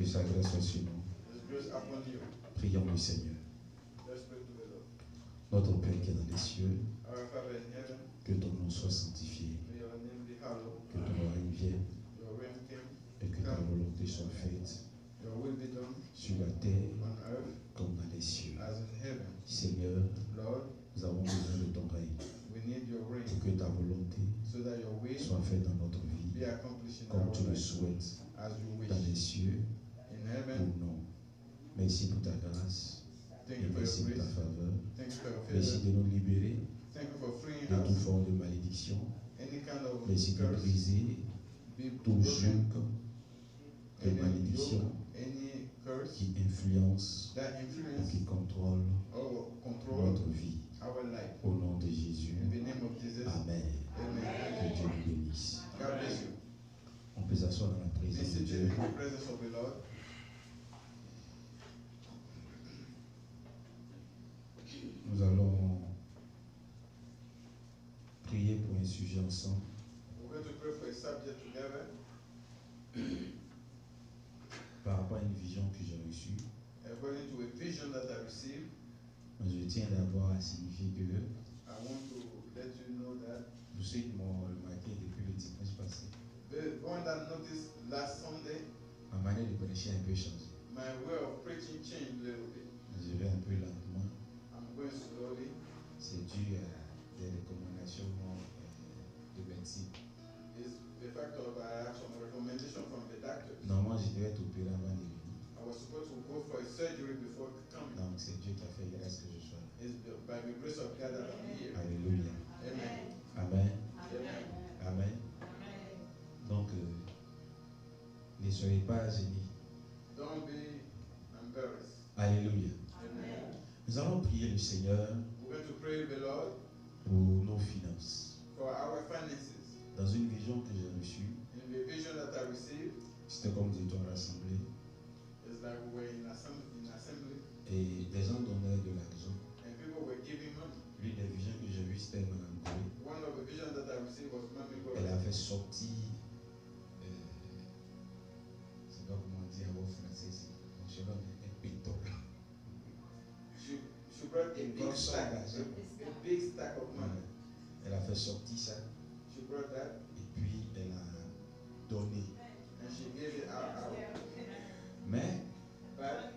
Que sa grâce soit sur nous. His grace upon you. Prions le Seigneur. Let's pray to the Lord. Notre Père qui est dans les cieux, Our Father in heaven, que ton nom soit sanctifié, may your name be hallowed. que ton règne vienne Your reign came, et que ta volonté soit faite your will be done sur la terre on earth comme dans les cieux. as in heaven. Seigneur, Lord, nous avons besoin de ton règne we need your reign pour que ta volonté so that your will soit faite dans notre be vie accomplished in comme our tu le life souhaites as you dans les wish. cieux In pour heaven, nous. Merci pour ta grâce thank et you for merci your pour ta grace. faveur. Thank you for your Merci favor. de nous libérer Thank you for freeing de toute us. forme de malédiction. Any kind of Merci de curse, briser be tout broken. joug de Any malédiction yoke, any curse qui influence that ou influence qui contrôle or control notre vie. our life. Au nom de Jésus. In the name of Jesus, Amen. amen. Que Dieu nous bénisse. God bless you. On peut s'asseoir dans la Be présence de seated Dieu. in the presence of the Lord. Nous allons prier pour un sujet ensemble. We're going to pray for a subject together Par rapport à une vision que j'ai reçue. according to a vision that I received. Je tiens d'abord à signifier que I want to let you know that vous ceux qui m'ont remarqué depuis le dimanche passé, the one that noticed last Sunday, ma manière de prêcher a un peu changé. my way of preaching changed a little bit. Je vais un peu lentement. I'm going slowly. C'est dû à des recommandations de médecine. It's the fact of I have some recommendation from the doctor. Normalement, je devais être opéré avant de venir. I was supposed to go for a surgery before coming. Donc, c'est Dieu qui a fait grâce que je sois là. It's by the grace of God that I'm here. Alléluia. Amen. Amen. Amen. Amen. Donc, ne soyez pas gênés. Don't be embarrassed. Alléluia. Amen. Nous allons prier le Seigneur We're going to pray the Lord pour nos finances. for our finances. Dans une vision que j'ai reçue, In the vision that I received, c'était comme nous étions rassemblés it's like we were in assembly et des gens donnaient de l'argent. and people were giving money. L'une des visions que j'ai vues, c'était Mme Gorée. One of the visions that I received was Mami Elle Gore. avait sorti, je ne sais pas comment dire en français, je donne un pétole. She brought a big Grosse stack, somme a big stack of money. Elle a fait sortir ça She brought that et puis elle a donné. and she gave it out. Mais But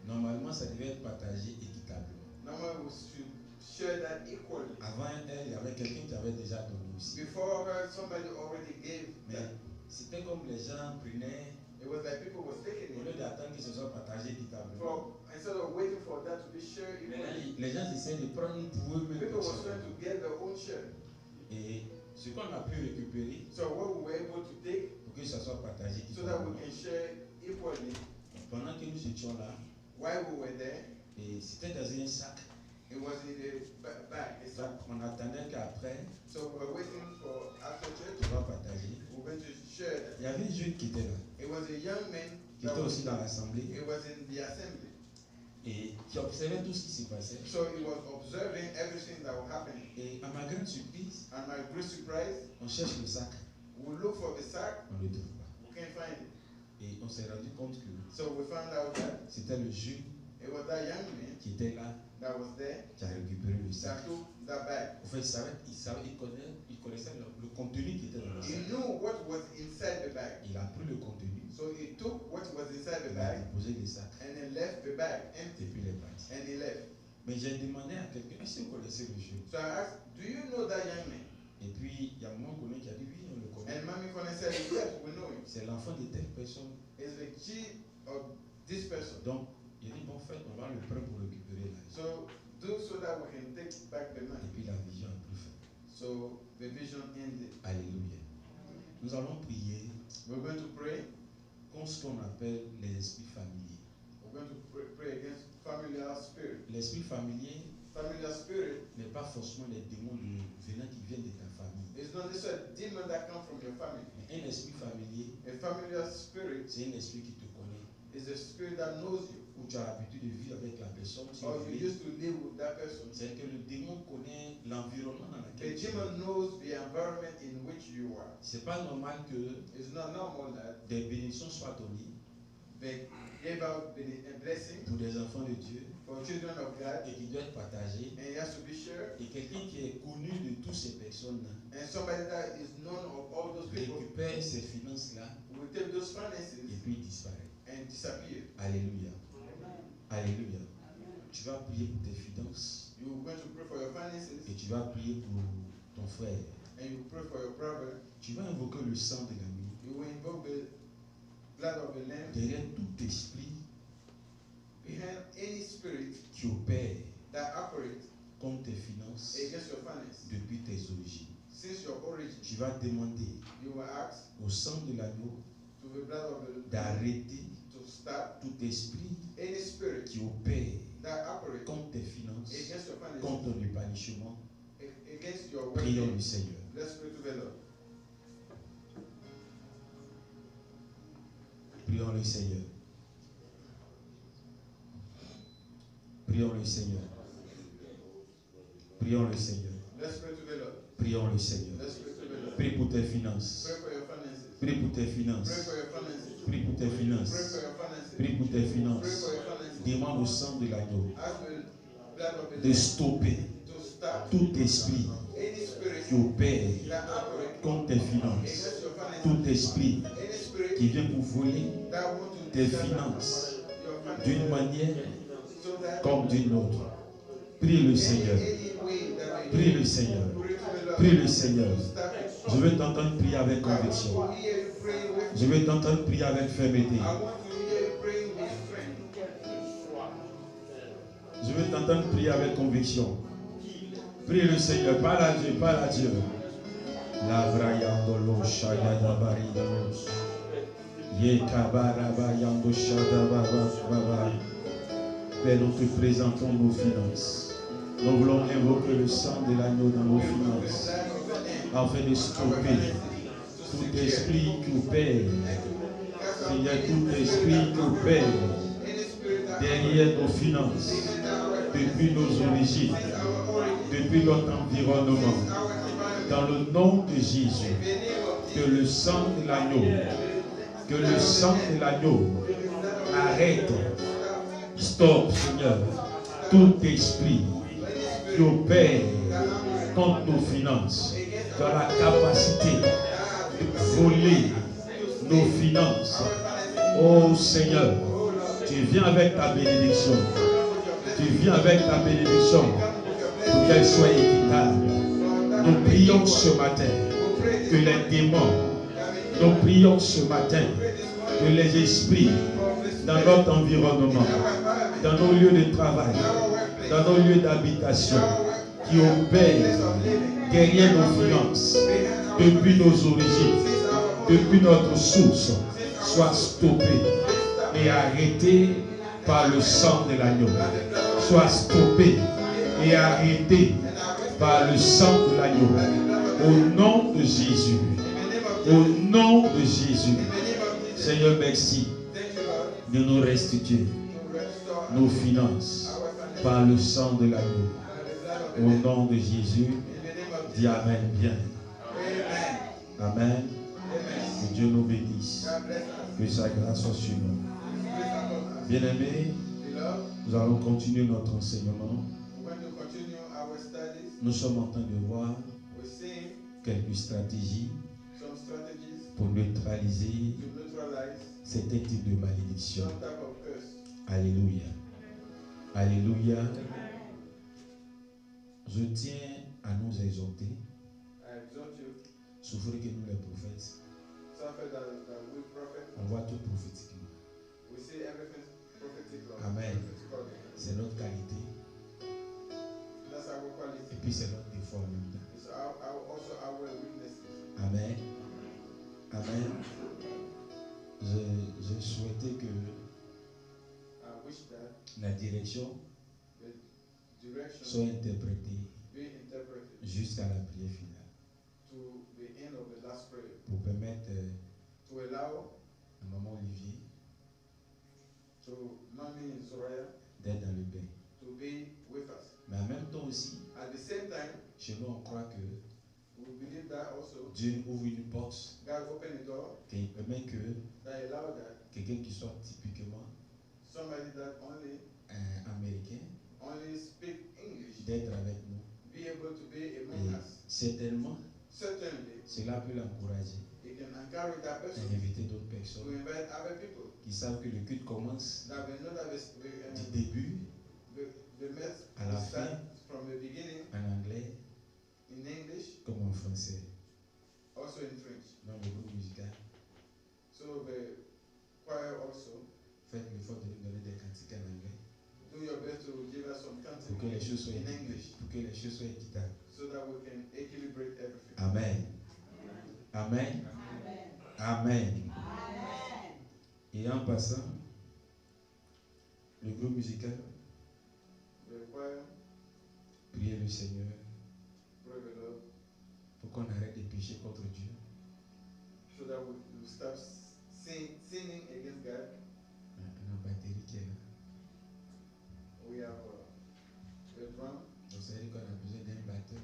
normalement, ça devait être partagé équitablement. normally we should share that equally. Avant elle, il y avait quelqu'un qui avait déjà donné aussi. Before her, somebody already gave Mais that. c'était comme les gens prenaient, It was like people were taking au lieu it. d'attendre que ce soit partagé équitablement. Instead of waiting for that to be shared Maintenant, equally, les gens essaient de prendre pour eux-mêmes. people were trying to get their own share. Et ce qu'on a pu récupérer So what we were able to take pour que ça soit partagé so that we équitablement. can share equally Pendant que nous étions là, while we were there, et c'était dans un sac, it was in the bag. It's donc on attendait qu'après, So we were waiting for after on church, va partager. we were going to share that. Il y avait un jeune qui était là, It was a young man qui that était was, aussi dans l'assemblée it was in the assembly. et qui observait tout ce qui s'est passé. So he was observing everything that was happening. Et à ma grande surprise, And my great surprise, on cherche le sac, we look for the sack, on ne le trouve pas. we can't find it. Et on s'est rendu compte que So we found out that c'était le jeune it was that young man qui était là, that was there qui a récupéré le sac. that took that bag. En fait, il connaissait le contenu qui était dans le He sac. knew what was inside the bag. Il a pris le contenu, So he took what was inside the il a bag déposé le sac and then left the bag et empty puis il est parti. and he left. Mais j'ai demandé à quelqu'un, est-ce que vous connaissez le jeune? So I asked, do you know that young man? Et puis, il y a un moment qui a dit, oui, on le connaît. And Mami Kone said, yes, we know him. C'est l'enfant de telle personne. It's the kid of this person. Donc, il dit, bon, fait, on va le prendre pour récupérer l'argent. So do so that we can take back the Et money. puis, la vision a plus fait. So the vision ended. Alléluia. Nous allons prier We're going to pray. contre ce qu'on appelle les esprits familiers. We're going to pray against familiar spirit. L'esprit familier Familiar spirit n'est pas forcément les démons venant qui viennent de ta famille. is not necessarily a demon that comes from your family. Mais un esprit familier, A familiar spirit c'est un esprit qui te connaît, is a spirit that knows you. où tu as l'habitude de vivre avec la personne. Tu Or you vis. used to live with that person. C'est que le démon connaît l'environnement dans The lequel tu es. demon knows the environment in which you are. C'est pas normal que It's not normal that des bénédictions soient données they gave out a blessing pour des enfants de Dieu for children of God, et qui doit être partagé. and it has to be shared. Et quelqu'un qui est connu de toutes ces personnes-là And somebody that is known of all those people récupère ces finances-là will take those et finances puis disparaît. and disappear. Alléluia. Alléluia. Tu vas prier pour tes finances You're going to pray for your finances, et tu vas prier pour ton frère. and you pray for your brother. Tu vas invoquer le sang de l'agneau. You will invoke the blood of the Lamb Derrière tout esprit behind any spirit qui opère that operates contre tes finances against your finances. depuis tes origines. Since your origin, Tu vas demander you will ask au sang de l'agneau to the blood of the Lamb d'arrêter to stop tout esprit any spirit qui opère that operates contre tes finances, against your finances, contre le banissement. against your Prions well-being. le Seigneur. Let's pray to the Lord. Prions le Seigneur. Prions le Seigneur. Prions le Seigneur. Let's pray to the Lord. Prions le Seigneur. Let's pray to the Lord. Prie pour tes finances. Pray for your finances. Prie pour tes Pray finances. for your finances. Prie pour tes Pray finances. for your finances. Prie pour tes Pray finances. for your finances. Demande au sang de l'agneau Ask the blood of the de Lamb stopper to stop tout esprit any spirit qui opère that operates contre tes finances. against your finances. Tout esprit Any spirit qui vient pour voler that want to tes disturb finances your finances. d'une manière So that comme d'une autre. Prie le Seigneur. any way that Prie le Seigneur. pray to the Lord Prie le Seigneur. to stop it. Je veux t'entendre prier avec I want conviction. to hear you praying with Je veux t'entendre prier avec fermeté. I want to hear you praying with strength. Je veux t'entendre prier avec conviction. Prie le Seigneur. Parle à Dieu. Parle à Dieu. La vrayandolo shayada barida. Ye kabaraba yando shadaba baba. Père, nous te présentons nos finances. Nous voulons invoquer le sang de l'agneau dans nos finances afin de stopper tout esprit qui opère. Seigneur, tout esprit qui opère derrière nos finances, depuis nos origines, depuis notre environnement. Dans le nom de Jésus, que le sang de l'agneau, que le sang de l'agneau arrête, stop, Seigneur, tout esprit qui opère contre nos finances, dans la capacité de voler nos finances. Oh Seigneur, tu viens avec ta bénédiction. Tu viens avec ta bénédiction pour qu'elle soit équitable. Nous prions ce matin que les démons, nous prions ce matin que les esprits dans notre environnement, dans nos lieux de travail, dans nos lieux d'habitation, qui opèrent derrière nos finances, depuis nos origines, depuis notre source, soient stoppés et arrêtés par le sang de l'agneau. Soient stoppés et arrêtés par le sang de l'agneau. Au nom de Jésus. Au nom de Jésus. Seigneur, merci de nous restituer nos finances par le sang de l'agneau. Au nom de Jésus, dis Amen bien. Amen. Que Dieu nous bénisse. Que sa grâce soit sur nous. Bien-aimés, nous allons continuer notre enseignement. Nous sommes en train de voir quelques stratégies pour neutraliser certains types de malédictions. Alléluia. Alléluia. Je tiens à nous exhorter. Souffrez que nous les prophètes. On voit tout prophétiquement. Amen. C'est notre qualité. Et puis c'est notre défaut en même temps. Amen. Amen. Je souhaitais que la direction soit interprétée jusqu'à la prière finale. Pour permettre à maman Olivier d'être dans le bain. Mais en même temps aussi, chez nous on croit que We believe that also. Dieu ouvre une porte God opened the door qui permet que that allowed that quelqu'un qui soit typiquement somebody that only américain speak English d'être avec nous. be able to be among Et us. certainement, Certainly, cela peut l'encourager it can encourage that à person inviter d'autres to personnes invite other people qui savent que le culte commence that we know that du début the mess à la start fin from the beginning en anglais in English, comme en français also in French. dans le groupe musical. So the choir also Faites l'effort de nous donner des cantiques en anglais do your best to give us some pour content que les choses soient in English pour que les choses soient équitables. so that we can equilibrate everything. Amen. Amen. Amen. Et en passant, le groupe musical, The choir, priez le Seigneur pray the Lord, pour qu'on arrête de pécher contre Dieu. so that we stop sinning against God. La batterie qui est là. We have the drum, Donc ça veut dire qu'on a besoin d'un batteur.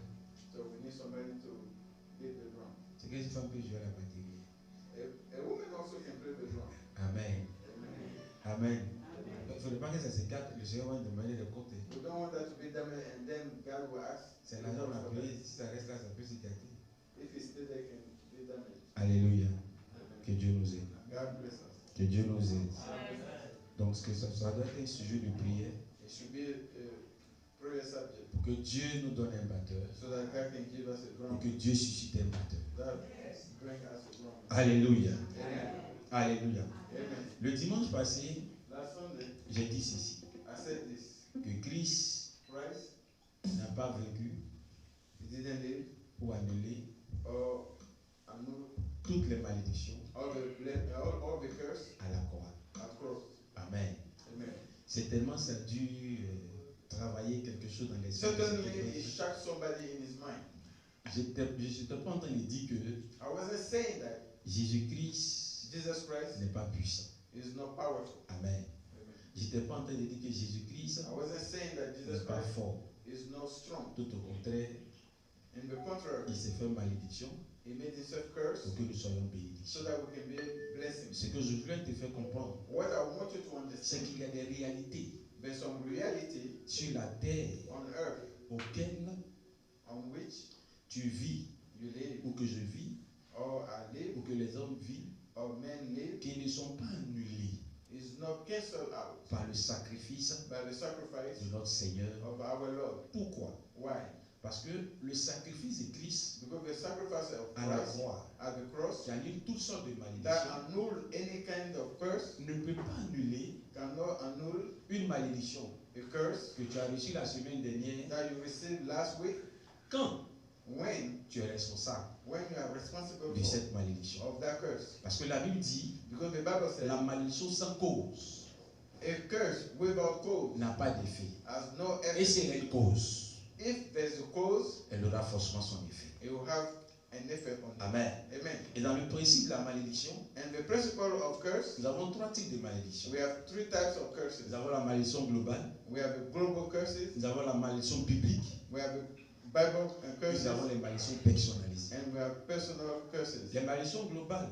so we need somebody to beat the drum. C'est que cette femme peut jouer à la batterie. A woman also can play the drum. Amen. Amen. Amen. Il ne faudrait pas que ça s'écarte. Le Seigneur va nous demander de côté. We don't want that to be damaged, and then God will ask. C'est l'argent qu'on a payé. Si ça reste là, ça peut s'écarter. If it's still there, can be damaged. Alléluia. Amen. Que Dieu nous aide. God bless us. Que Dieu nous aide. Donc ça doit être un sujet de prière It should be a prayer subject, pour que Dieu nous donne un batteur so that God can give us a et drum. que Dieu suscite un batteur. That bring us a drum. Alléluia. Amen. Alléluia. Amen. Le dimanche passé, Last Sunday, j'ai dit ceci, I said this. que Christ Christ, n'a pas vaincu he didn't live ou annuler or annul toutes les malédictions all the curse à la croix. at cross. Amen. Amen. Certainement, ça a dû travailler quelque chose dans les Certainly, it shocked somebody in his mind. Je n'étais pas en train de dire que I wasn't saying that Jésus-Christ Jesus Christ n'est pas puissant. is not powerful. Amen. Amen. Je n'étais pas en train de dire que Jésus-Christ I wasn't saying that Jesus n'est pas Christ fort. is not strong. Tout au contraire, In the contrary, il s'est fait malédiction he made himself curse pour que nous soyons so bénédictions. that we can be blessings. Ce que je voulais te faire comprendre, What I want you to c'est understand, qu'il y a des réalités there's some reality sur la terre on earth auxquelles on which tu vis you live, ou que je vis or I live, ou que les hommes vivent or men live, qui ne sont pas annulés is not cancelled out par le sacrifice by the sacrifice de notre Seigneur. of our Lord. Pourquoi? Why? Parce que le sacrifice de Christ Because the sacrifice of à la Christ croix, at the cross qui annule toutes sortes de malédictions, that annul any kind of curse, ne peut pas annuler cannot annul une malédiction a curse que tu as reçue la semaine dernière that you received last week quand when tu es responsable you are responsible de for cette malédiction. of that curse. Parce que la Bible dit Because the Bible says la malédiction sans cause a curse without cause n'a pas d'effet. has no Et effect. si elle a une cause, If there's a cause, elle aura forcément son effet. it will have an effect on it. Amen. Amen. Et dans le principe de la malédiction, And the principle of curse, nous avons trois types de malédictions. we have three types of curses. Nous avons la malédiction globale, We have the global curses, nous avons la malédiction biblique, we have the Bible et curses, nous avons les malédictions personnalisées. and we have personal curses. Les malédictions globales,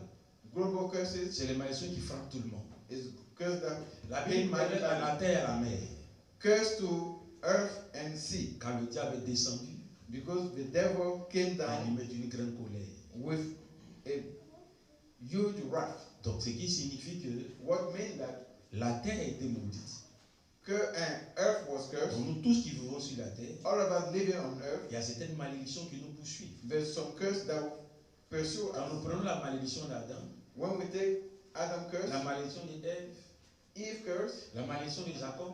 Global curses c'est les malédictions qui frappent tout le monde. is curse that La Bible malédit à la terre et à la mer. curse to earth and sea, Quand le diable est descendu, because the devil came down animé d'une grande colère. with a huge wrath. Donc, ce qui signifie que What meant that la terre a été maudite. earth was cursed. Donc, nous tous qui vivons sur la terre, All of us living on earth, il y a certaines malédictions qui nous poursuivent. there's some curse that pursue Quand nous us. prenons la malédiction d'Adam, When we take Adam curse, la malédiction d'Ève, Eve curse, la malédiction de Jacob,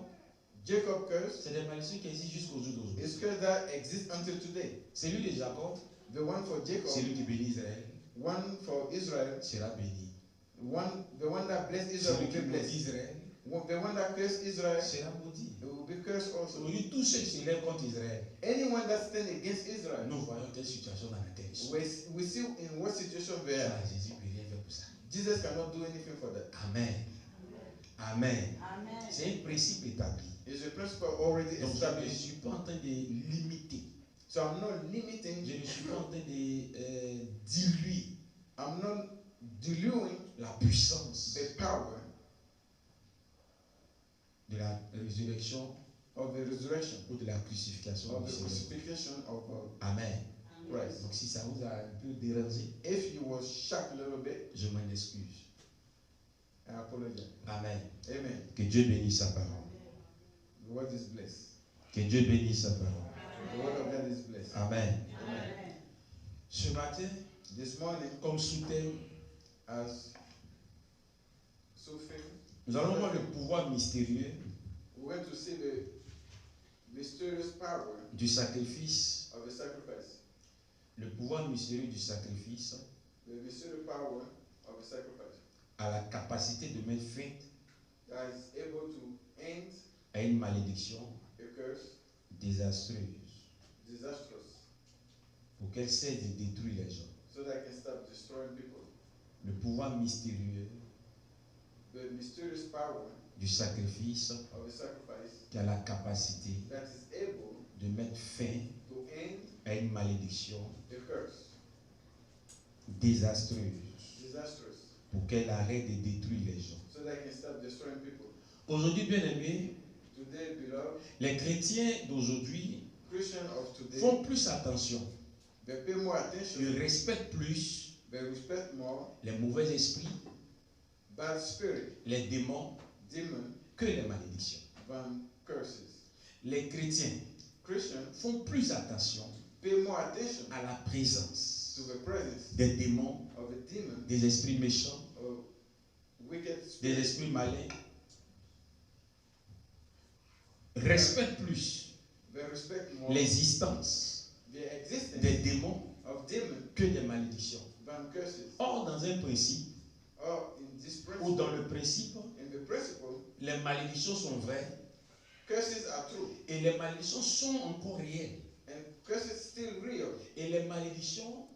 Jacob curse, c'est des malédictions qui existent jusqu'au jour d'aujourd'hui. is curse that exists until today. Celui de Jacob, The one for Jacob, celui qui bénit Israël, one for Israel, sera béni. the one that blessed Israel Celui will qui be maudit blessed. Israël The one that cursed Israel, sera maudit. it will be cursed also. Aujourd'hui, tous ceux qui se lèvent contre Israël, Anyone that stands against Israel, nous voyons quelle situation dans la terre. we see in what situation they are. Ah, Jésus ne peut rien faire pour ça. Jesus cannot do anything for that. Amen. Amen. Amen. C'est un principe établi. It's a principle already Donc, je ne established. suis pas en train de limiter So I'm not limiting, Je ne suis pas en train de diluer I'm not diluting la puissance the power de la résurrection of the resurrection, ou de la crucifixion of du the Seigneur. crucifixion of Amen. Christ. Donc si ça vous a un peu dérangé, If you was shocked a little bit, je m'en excuse. I apologize. Amen. Amen. Que Dieu bénisse sa parole. The word is blessed. Que Dieu bénisse sa parole. The word of God is blessed. Amen. Amen. Ce matin, This morning, comme sous-thème, as Sophie, nous allons voir le pouvoir mystérieux we're going to see the mysterious power du sacrifice, of the sacrifice. le pouvoir mystérieux du sacrifice The mysterious power of the sacrifice a la capacité de mettre fin that is able to end à une malédiction a curse, désastreuse disastrous, pour qu'elle cesse de détruire les gens. so that it can stop destroying people. Le pouvoir mystérieux The mysterious power du sacrifice of the sacrifice qui a la capacité that is able de mettre fin to end à une malédiction a curse, désastreuse disastrous, pour qu'elle arrête de détruire les gens. so that it can stop destroying people. Aujourd'hui, bien aimés, Today, beloved, les chrétiens d'aujourd'hui Christians of today, font plus attention, they pay more attention, ils respectent plus they respect more les mauvais esprits, bad spirit, les démons demon, que les malédictions. than curses. Les chrétiens Christians font plus attention pay more attention à la présence to the presence des démons, of a demon, des esprits méchants, of wicked des spirits. esprits malins. Respectent plus They respect more l'existence the existence des démons of demon que des malédictions. than curses. Or, dans un principe, Or in this ou dans principle, le principe, in the principle, les malédictions sont vraies curses are true et les malédictions sont encore réelles. and curses still real. Et les malédictions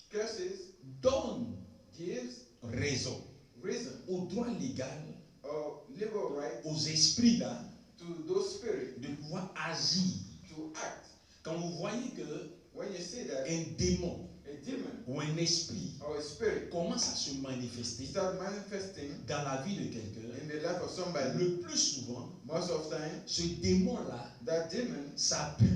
Curses donnent gives raison reason au droit légal, or legal right aux esprits là, to those spirits de pouvoir agir. to act. Quand vous voyez que When you see that un démon a demon ou un esprit or a spirit commence à se manifester start manifesting dans la vie de quelqu'un, in the life of somebody, le plus souvent, most of time ce démon-là that demon s'appuie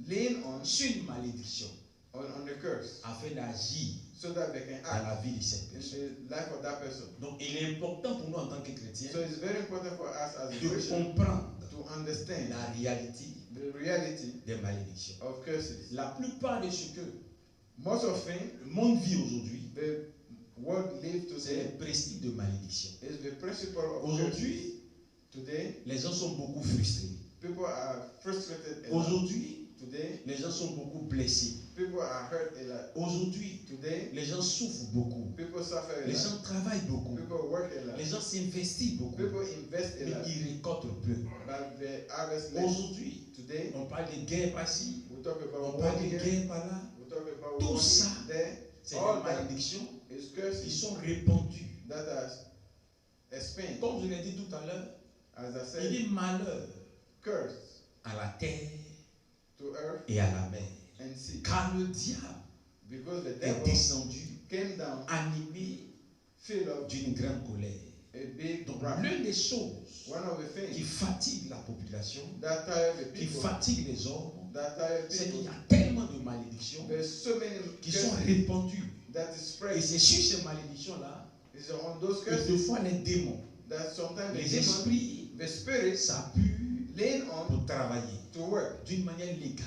lean on sur une malédiction on the curse afin d'agir so that they can dans act la vie de cette in personne. the life of that person. Donc, il est important pour nous en tant que chrétiens So it's very important for us as a de Christian comprendre to understand la réalité the reality des malédictions. of curses. La plupart de ce que Most of things le monde vit aujourd'hui, the world live c'est today le principe de malédiction. is the principle of curses. Aujourd'hui, Today, les gens sont beaucoup frustrés. people are frustrated a lot. Aujourd'hui, Today, les gens sont beaucoup blessés. people are hurt a lot. Aujourd'hui, Today, les gens souffrent beaucoup. people suffer a Les lot. gens travaillent beaucoup. People work a lot. Les gens s'investissent beaucoup. People invest a Mais lot. ils récoltent peu. But they harvest less. Aujourd'hui, Today, on parle de guerre par-ci, we talk on about parle war de here. guerre par-là. We talk about Tout war ça, there. C'est All des that malédictions is qui curses sont répandues. that are expanded. Comme je l'ai dit tout à l'heure, As I il said, dit malheur curse à la terre to earth et à la mer. and sea. Car le diable Because the est devil descendu, came down, animé filled up d'une grande colère. a big Donc, wrath. l'une des choses One of the qui things fatigue la population, that tire the qui people, fatigue les hommes, that tire c'est qu'il y people, a tellement de malédictions there's so many qui sont curses répandues. that is Et spread. c'est sur ces malédictions-là It's on those que curses deux fois les démons, that sometimes the les demon, esprits the spirits s'appuient lean on pour travailler to work d'une manière légale.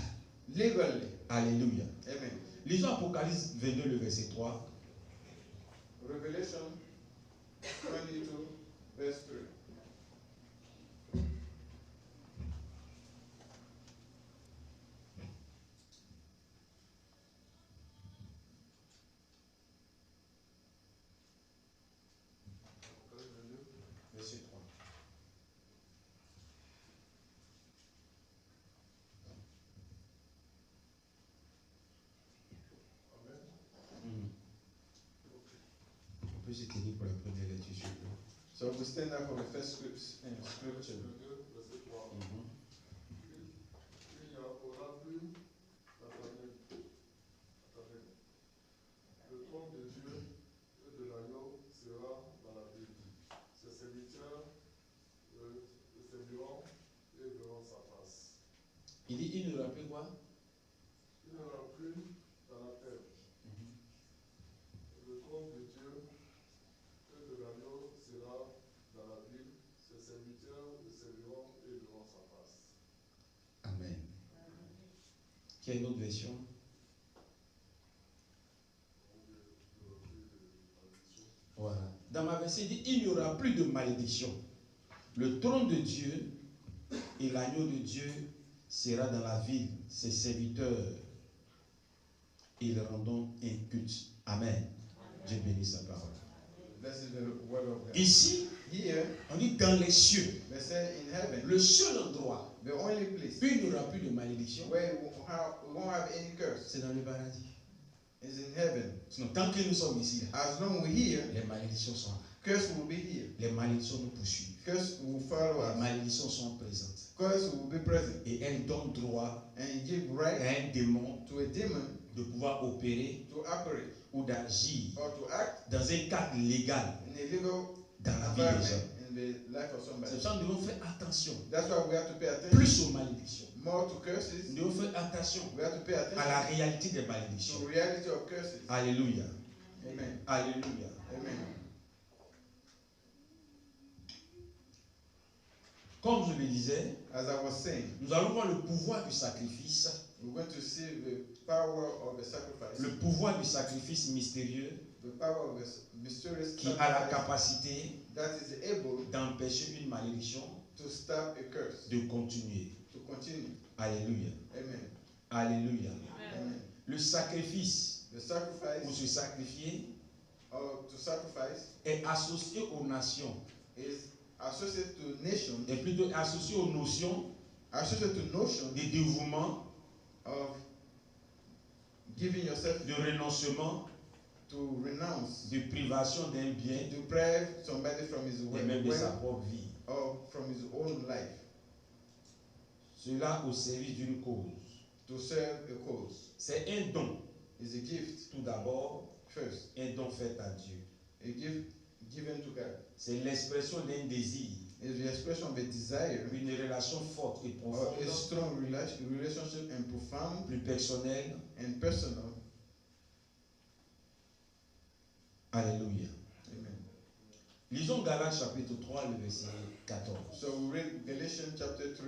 legally. Alléluia. Amen. Lisons Apocalypse 22, le verset 3. Revelation 22, verse 3. Verset 3. On peut se tenir pour la première lecture, s'il vous plaît. So we stand up for the first scripture. Mhm. Il y aura plus Il dit, il n'y aura plus quoi? Il n'y aura plus dans la terre. Le trône de Dieu et de l'agneau sera dans la ville. Ses serviteurs le serviront et verront sa face. Amen. Qui a une autre version? Voilà. Dans ma version, il dit, il n'y aura plus de malédiction. Le trône de Dieu et l'agneau de Dieu sera dans la ville. Ses serviteurs, ils rendront un culte. Amen. Dieu bénit sa parole. This is the word of God. Ici, Here, on dit dans les cieux. they say in heaven, Le seul endroit the only place où il n'y aura plus de malédiction, where we won't have any curse c'est dans le paradis. is in heaven. Sinon, tant que nous sommes ici, As long as we're here, les malédictions sont là. curse will be here. Les malédictions nous poursuivent. Curse will follow Les us. malédictions sont présentes. Curse will be present. Et elles donnent droit And give à right un démon to a demon de pouvoir opérer to operate ou d'agir or to act dans un cadre légal in a legal dans la vie des environment gens. in the life of C'est somebody. pour ça que nous devons faire attention That's why we have to pay attention plus aux malédictions. more to curses. Nous devons faire attention We have to pay à la attention réalité des to malédictions. the reality of curses. Alléluia. Amen. Alléluia. Amen. Comme je le disais, As I was saying, nous allons voir le pouvoir du sacrifice, we're going to see the power of the sacrifice, le pouvoir du sacrifice mystérieux the power of the mysterious qui a la sacrifice capacité that is able d'empêcher une malédiction to stop a curse, de continuer. to continue. Alléluia. Amen. Alléluia. Amen. Le sacrifice The pour sacrifice se sacrifier or to sacrifice est associé aux nations, is associated to nation, est plutôt associé aux notions associated to notion de dévouement, of giving yourself de renoncement, to renounce, de privation d'un bien to deprive somebody from his et même de sa wealth propre vie. or from his own life Cela au service d'une cause. to serve a cause. C'est un don, Is a gift tout d'abord, first, un don fait à Dieu. a gift given to God. C'est l'expression d'un désir, Is the expression of a desire une relation forte et or profonde, a strong relationship and profound plus personnelle. and personal. Alléluia. Amen. Lisons Galates chapitre 3, le verset 14. So we read Galatians chapter 3,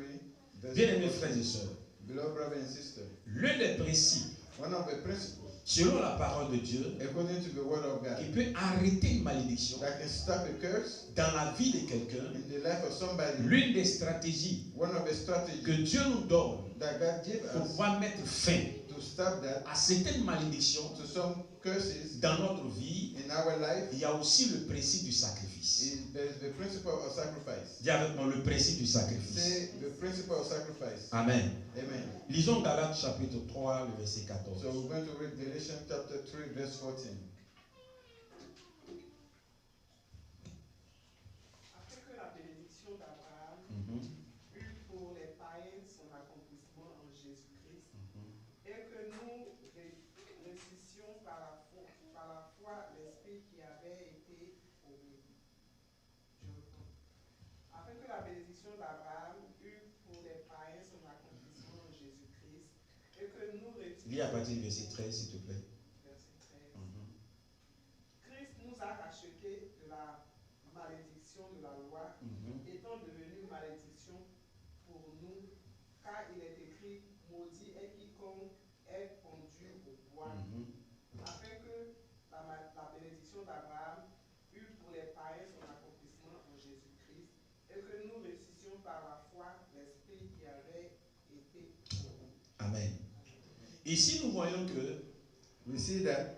verse Bien-aimés 14. frères et sœurs, Beloved brothers and sisters, l'un des principes, one of the principles, selon la parole de Dieu, according to the word of qui God, peut arrêter une malédiction that can stop a curse dans la vie de quelqu'un, in the life of somebody, l'une des stratégies one of the que strategies Dieu nous donne that God gave pour us pouvoir mettre fin to stop that, à certaines malédictions to some curses dans notre vie, in our life, il y a aussi le principe du sacrifice. is there's the principle of sacrifice. Dis avec moi le principe du sacrifice. Say the principle of sacrifice. Amen. Amen. Lisons Galates chapitre 3, le verset 14. So we're going to read Galatians chapter 3, verse 14. Afin que la bénédiction d'Abraham Mhm, eût pour les païens son accomplissement en Jésus-Christ, mhm. et que nous ressuscitions par la foi l'esprit qui avait été promis. Je reprends. Afin que la bénédiction d'Abraham eût pour les païens son accomplissement en Jésus-Christ, et que nous Lis à partir du verset 13, s'il te plaît. Verset 13. Mhm. Christ nous a rachetés de la malédiction de la loi, Mhm. étant devenu malédiction pour nous, car il est écrit, maudit est quiconque est conduit au bois, Mhm. afin que la bénédiction d'Abraham eût pour les païens son accomplissement en Jésus-Christ, et que nous ressuscitions par la foi l'esprit qui avait été promis. Amen. Ici, nous voyons que We see that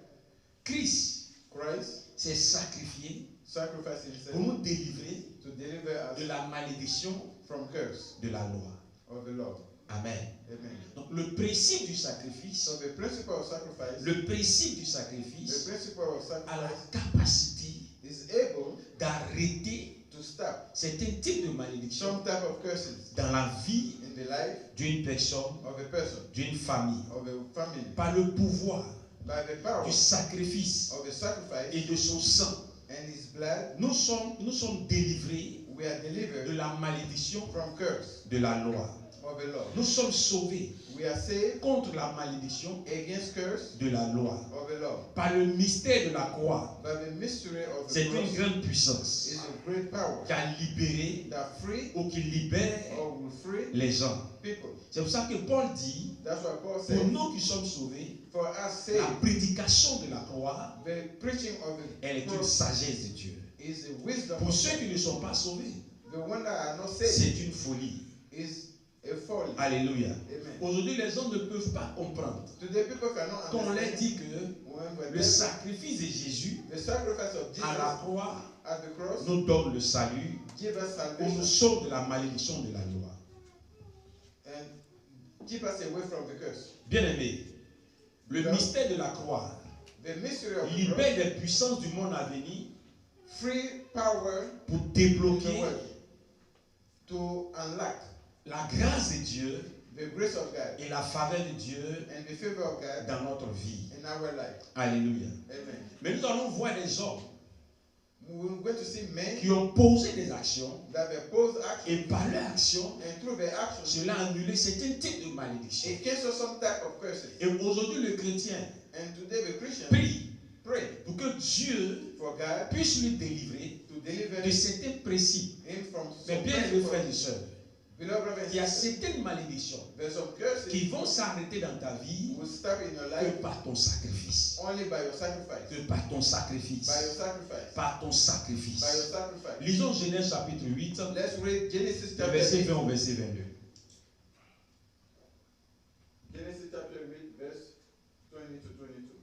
Christ Christ s'est sacrifié sacrificed pour himself nous délivrer to deliver de us la malédiction from curse de la loi. of the law. Amen. Amen. Donc, le principe du sacrifice, So the principle of sacrifice, le principe du the sacrifice principle of a la sacrifice capacité is able d'arrêter to stop certains types de malédictions some type of curses dans la vie in the life d'une personne, of a person, d'une famille, of a family, par le pouvoir by the power du sacrifice of the sacrifice et de son sang. and his blood. Nous sommes délivrés We are de delivered la malédiction from curse de la loi. of the law. Nous sommes sauvés We are saved contre la malédiction against curse de la loi. of the law. Par le mystère de la croix, But the mystery of the c'est une cross grande puissance is a great power qui a libéré that free ou qui libère or will free les gens. people. C'est pour ça que Paul dit, That's why Paul pour said, nous qui sommes sauvés, for us la saved, prédication de la croix, the preaching of elle est the une cross sagesse de Dieu. is the wisdom Pour of ceux God. qui ne sont pas sauvés, The one that are not saved c'est une folie. is a folly. Alléluia. Amen. Aujourd'hui, les gens ne peuvent pas comprendre. Today people cannot Quand on leur understand dit que when we le tell sacrifice de Jésus the sacrifice of à la Jesus croix at the cross nous donne le salut, give us on nous salvation sauve de la malédiction de la loi. and keep us away from the curse. Bien-aimé, le Donc, mystère de la croix The mystery of the cross libère les puissances du monde à venir free power pour in the débloquer world to unlock la grâce de Dieu the grace of God et la faveur de Dieu and the favor of God dans notre vie. in our life. Alléluia. Amen. Mais nous allons voir des hommes We're going to see men qui ont posé des actions that oppose action, et par leur action, and through their action, cela a annulé certains types de malédictions. it cancels some type of curses. Et aujourd'hui, le chrétien And today the Christian prie pray pour que Dieu for God puisse lui délivrer to deliver de certains principes. him from Mais some bien, les frères et principles. sœurs, Beloved brothers il y a and sisters, certaines malédictions there's some curses qui vont s'arrêter dans ta vie will stop in your que life par ton sacrifice. only by your sacrifice. Que par ton sacrifice. By your sacrifice. Par ton By your sacrifice. sacrifice. Lisons Genèse chapitre 8, Let's read Genesis du chapter verset 8. 20 au verset 22. Genesis chapter 8, verse 20 to 22.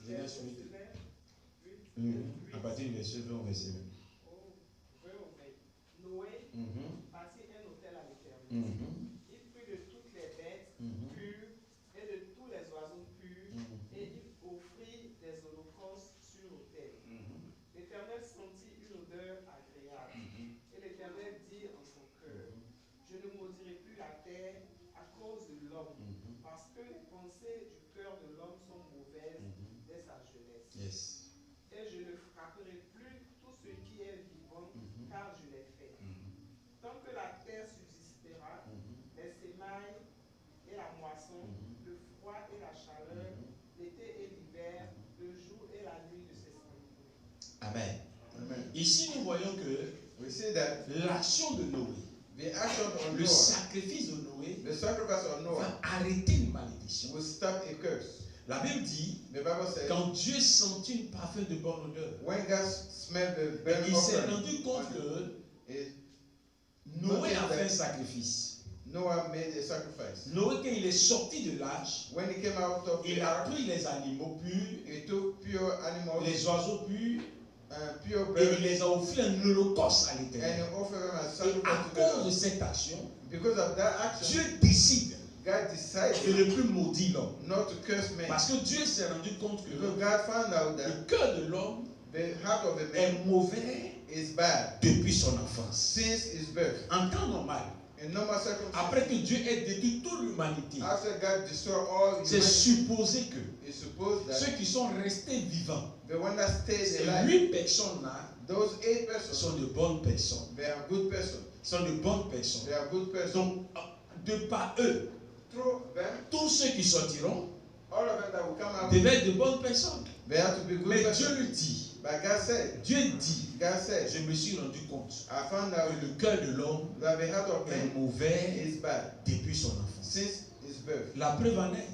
Genèse 8. À partir du verset 20 au verset 22. Noé Mhm, bâtit un autel à l'Éternel. mhm, Il prit de toutes les bêtes mhm, pures et de tous les oiseaux purs, mhm, et il offrit des holocaustes sur l'autel. mhm, L'Éternel sentit une odeur agréable, mhm, et l'Éternel dit en son cœur, je ne maudirai plus la terre à cause de l'homme, mhm, parce que les pensées du cœur de l'homme sont mauvaises mhm. dès sa jeunesse. Yes. Et je ne frapperai plus tout ce qui est vivant, Mhm, car je l'ai fait. mhm, Tant que la terre subsistera, mhm, les semailles et la moisson, mhm, le froid et la chaleur, mhm. l'été et l'hiver, le jour et la nuit ne cesseront plus. Amen. Amen. Ici, nous voyons que We see that l'action de Noé, the action of le Noah, sacrifice de Noé, the sacrifice of Noah, va arrêter une malédiction. will stop a curse. La Bible dit, The Bible says, quand Dieu sentit une parfum de bonne odeur, when God smelled the burnt il s'est offering, rendu compte que it- Noé a fait un sacrifice. Noah made a sacrifice. Noé, quand il est sorti de l'arche, When he came out of il the a ark, pris les animaux purs, he took pure animals les oiseaux purs, and pure et il birds les a offert un holocauste à and l'Éternel. he offered them as Et sacrifice à to the cause de Lord. cette action, Because of that action, Dieu décide God de decided ne plus maudire l'homme. not to curse man. Parce que Dieu s'est rendu compte que Because God found out that le cœur de l'homme the heart of the man est mauvais is bad depuis son enfance. since his birth. En temps normal, In normal circumstances, après que Dieu ait détruit toute l'humanité, after God destroyed all c'est humanity, supposé que it's supposed that ceux qui sont restés vivants, the one that stayed ces alive, 8 personnes-là, those 8 persons, sont de bonnes personnes. they are good persons. Sont de bonnes personnes. They are good persons. Donc, de par eux, Through them, tous ceux qui sortiront all of them that will come out, devaient être de bonnes personnes. they have to be good Mais persons. Dieu le dit. But God said, Je me suis rendu compte I found out que le cœur de l'homme that the heart of est man mauvais is bad depuis son enfance. since his birth. La preuve en est,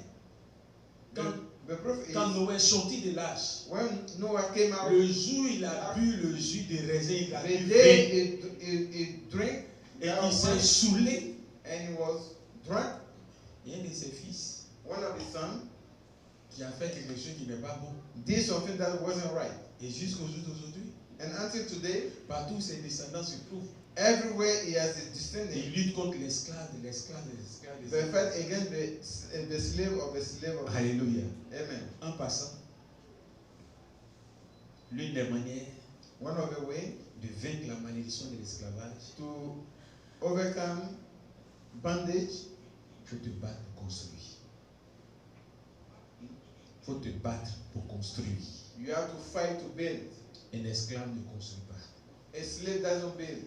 The proof is quand Noé est sorti de l'arche, when Noah came out, le jour il a bu le jus de raisin, il a the bu day he drank et that il s'est wine, saoulé. and he was drunk, Et un de ses fils one of his sons qui a fait quelque chose qui n'est pas bon. did something that wasn't right. Et jusqu'au jour d'aujourd'hui, And until today, partout où ses descendants se trouvent, everywhere he has his il descendants, lutte contre l'esclave. they fight against the slave of the slave of. Alléluia. Amen. En passant, L'une des manières one of the way de vaincre la malédiction de l'esclavage, to overcome bondage, il faut te battre pour construire. Il faut te battre pour construire. you have to fight to build. Un esclave ne construit pas. A slave doesn't build.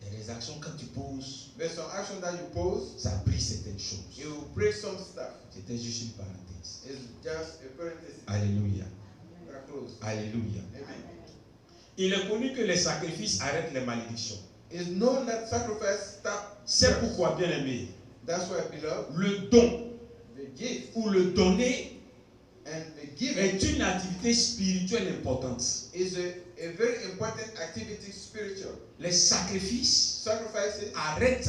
Il y a des actions quand tu poses, There's some action that you pose, ça brise certaines choses. it will break some stuff. C'était juste une parenthèse. It's just a parenthesis. Alléluia. We're close. Alléluia. Amen. Il est connu que les sacrifices arrêtent les malédictions. It's known that sacrifice stop. C'est pourquoi, bien aimé, That's why, beloved, le don the gift ou le donner and the giving est une activité spirituelle importante. is a very important activity spiritual. Les sacrifices Sacrifices arrêtent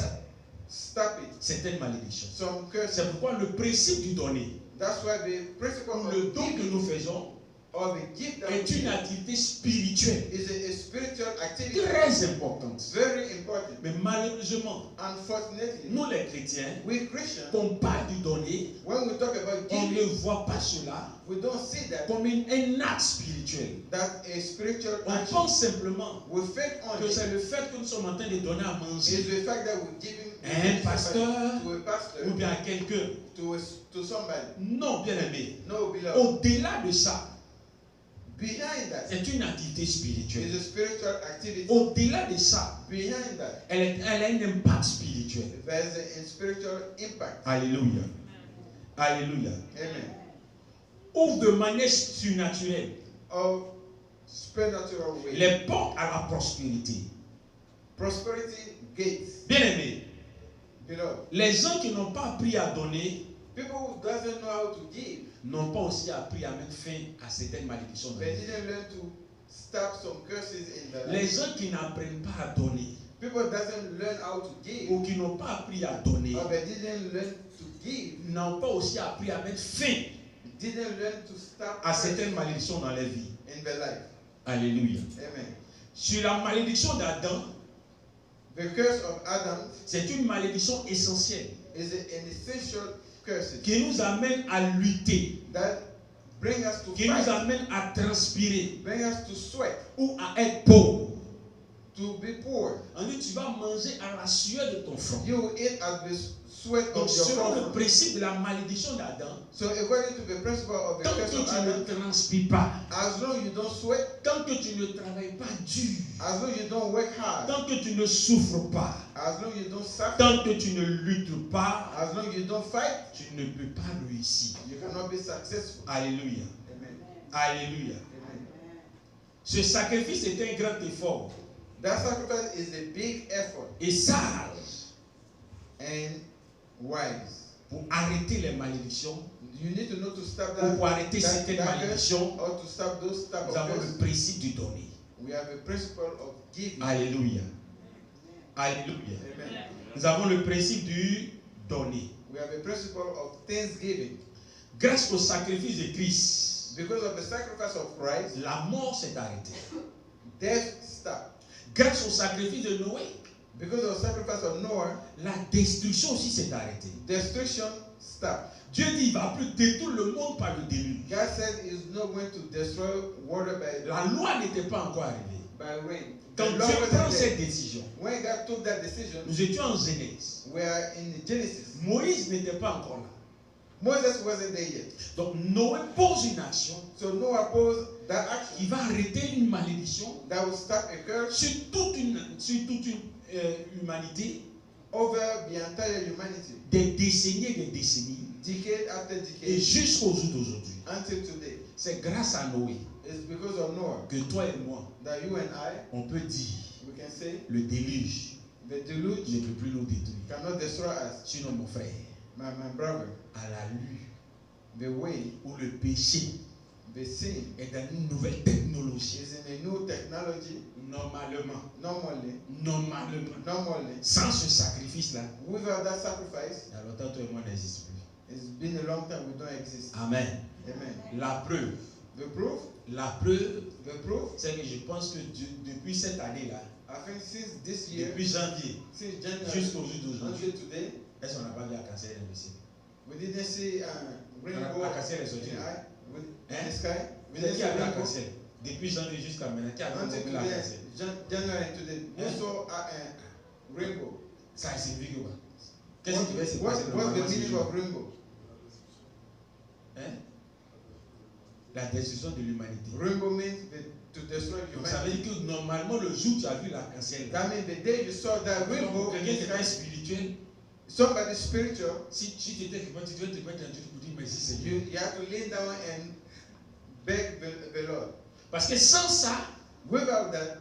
stop it. certaines malédictions. Some curses. C'est pourquoi le principe du donner That's why the principle ou of le don que giving nous faisons or the gift that we est une give activité spirituelle is a spiritual activity. très importante. Very important. Mais malheureusement, Unfortunately, nous les chrétiens, we Christians, quand on parle du donner, when we talk about on ne giving, voit pas cela we don't see that comme un acte spirituel. that a spiritual On action. pense simplement We think on que it c'est le fait que nous sommes en train de donner à is manger the fact that we're giving un pasteur to a pastor, ou bien à quelqu'un. to somebody. Non, bien aimé. No, beloved. Au-delà de ça, Behind that c'est une activité spirituelle. is a spiritual activity. Au-delà de ça, Behind that, elle a un impact spirituel. there's a spiritual impact. Alléluia. Alléluia. Amen. Ouvre de manière surnaturelle Of supernatural way. les portes à la prospérité. Prosperity gates. Bien aimé, Beloved, les gens qui n'ont pas appris à donner people who doesn't know how to give, n'ont pas aussi appris à mettre fin à certaines malédictions. dans they leur vie. didn't learn to stop some curses in their Les life. gens qui n'apprennent pas à donner People doesn't learn how to give, ou qui n'ont pas appris à donner or they didn't learn to give, n'ont pas aussi appris à mettre fin didn't learn to stop à curses certaines malédictions dans leur vie. in their life. Alléluia. Amen. Sur la malédiction d'Adam, The curse of Adam c'est une malédiction essentielle is an essential curse qui nous amène à lutter, that bring us to qui nous fight, amène à transpirer bring us to sweat, ou à être pauvre. to be poor. On dit tu vas manger à la sueur de ton front. You will eat at the sweat Donc of your selon le front. principe de la malédiction d'Adam, So according to the principle of the tant curse que of tu ne Adam, transpires pas, as long you don't sweat, tant que tu ne travailles pas dur, as long you don't work hard, tant que tu ne souffres pas, as long you don't suffer, tant que tu ne luttes pas, as long you don't fight, tu ne peux pas réussir. you cannot be successful. Alléluia. Amen. Alléluia. Amen. Ce sacrifice est un grand effort That sacrifice is a big effort et sage and wise. pour arrêter les malédictions You need to know to stop ou that, pour arrêter that certaines curse malédictions. or to stop those type Nous of avons le curses. principe du donner. We have a principle of giving. Alléluia. Alléluia. Amen. Nous avons le principe du donner. We have a principle of thanksgiving. Grâce au sacrifice de Christ, Because of the sacrifice of Christ, la mort s'est arrêtée. death stopped. Grâce au sacrifice de Noé, Because of the sacrifice of Noah, la destruction aussi s'est arrêtée. destruction stopped. Dieu dit il va plus détruire le monde par le déluge. God said He's not going to destroy water La loi n'était pas encore arrivée. by rain. Quand The Dieu Lord prend wasn't cette there. décision, When God took that decision, nous étions en Genèse. we are in Genesis. Moïse n'était pas encore là. Moses wasn't there yet. Donc Noé pose une action So Noah posed that action qui va arrêter une malédiction that will stop a curse sur toute une humanité, over the entire humanity, des décennies et des décennies, decade after et decade, jusqu'au jour d'aujourd'hui. until today. C'est grâce à Noé It's because of Noah que toi et moi, that you and I, on peut dire we can say, le déluge the deluge ne peut plus nous détruire. cannot destroy us. Sinon, mon frère, My brother, à la lue the way, où le péché the sin est dans une nouvelle technologie, is in a new technology. normalement, Normally, sans ce sacrifice-là, without that sacrifice, il y a longtemps, toi et moi n'existe plus. it's been a long time we don't exist. Amen. Amen. La preuve, The proof, c'est que je pense que depuis cette année-là, I think since this year, depuis janvier since January jusqu'au jour d'aujourd'hui, until today, est-ce qu'on n'a pas vu un cancer imbécile? we didn't see rainbow À casser les in sorties. eye. Hein? Hein? the sky. Vous êtes qui a vu l'arc-en-ciel? Depuis janvier jusqu'à maintenant, qui a vu Until l'arc-en-ciel? today, January to today, you Hein? saw a rainbow. Ça signifie quoi? Qu'est-ce qui va se passer What's normalement the ce meaning jour? of rainbow? Hein? La destruction de l'humanité. Rainbow means to destroy Donc ça veut humanity. dire que normalement le jour où tu as vu l'arc-en-ciel, That means the day you saw that rainbow, quelqu'un qui était spirituel, somebody spiritual, si tu étais chrétien, tu devais te mettre un truc pour dire merci Seigneur. you have to lean down and beg the Lord. Parce que sans ça, Without that,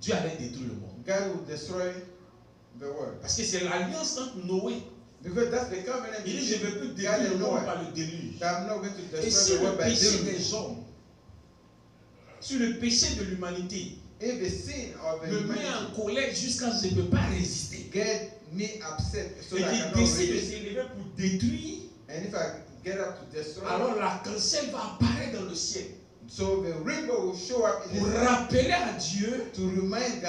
Dieu allait détruire le monde. God will destroy the world. Parce que c'est l'alliance entre Noé. Because that's the covenant Il dit je ne vais plus God détruire le and monde Noah. par le déluge. That I'm not going to Et si destroy the le world by péché deluge. des hommes, sur le péché de l'humanité, If the sin of the me met en humanity colère jusqu'à ce que je ne peux pas résister. get me upset so Et that I qu'il cannot décide de resist, s'élever pour détruire, and if I get up to destroy, alors l'arc-en-ciel va apparaître dans le ciel. so the rainbow will show up in Pour the sky rappeler à Dieu to remind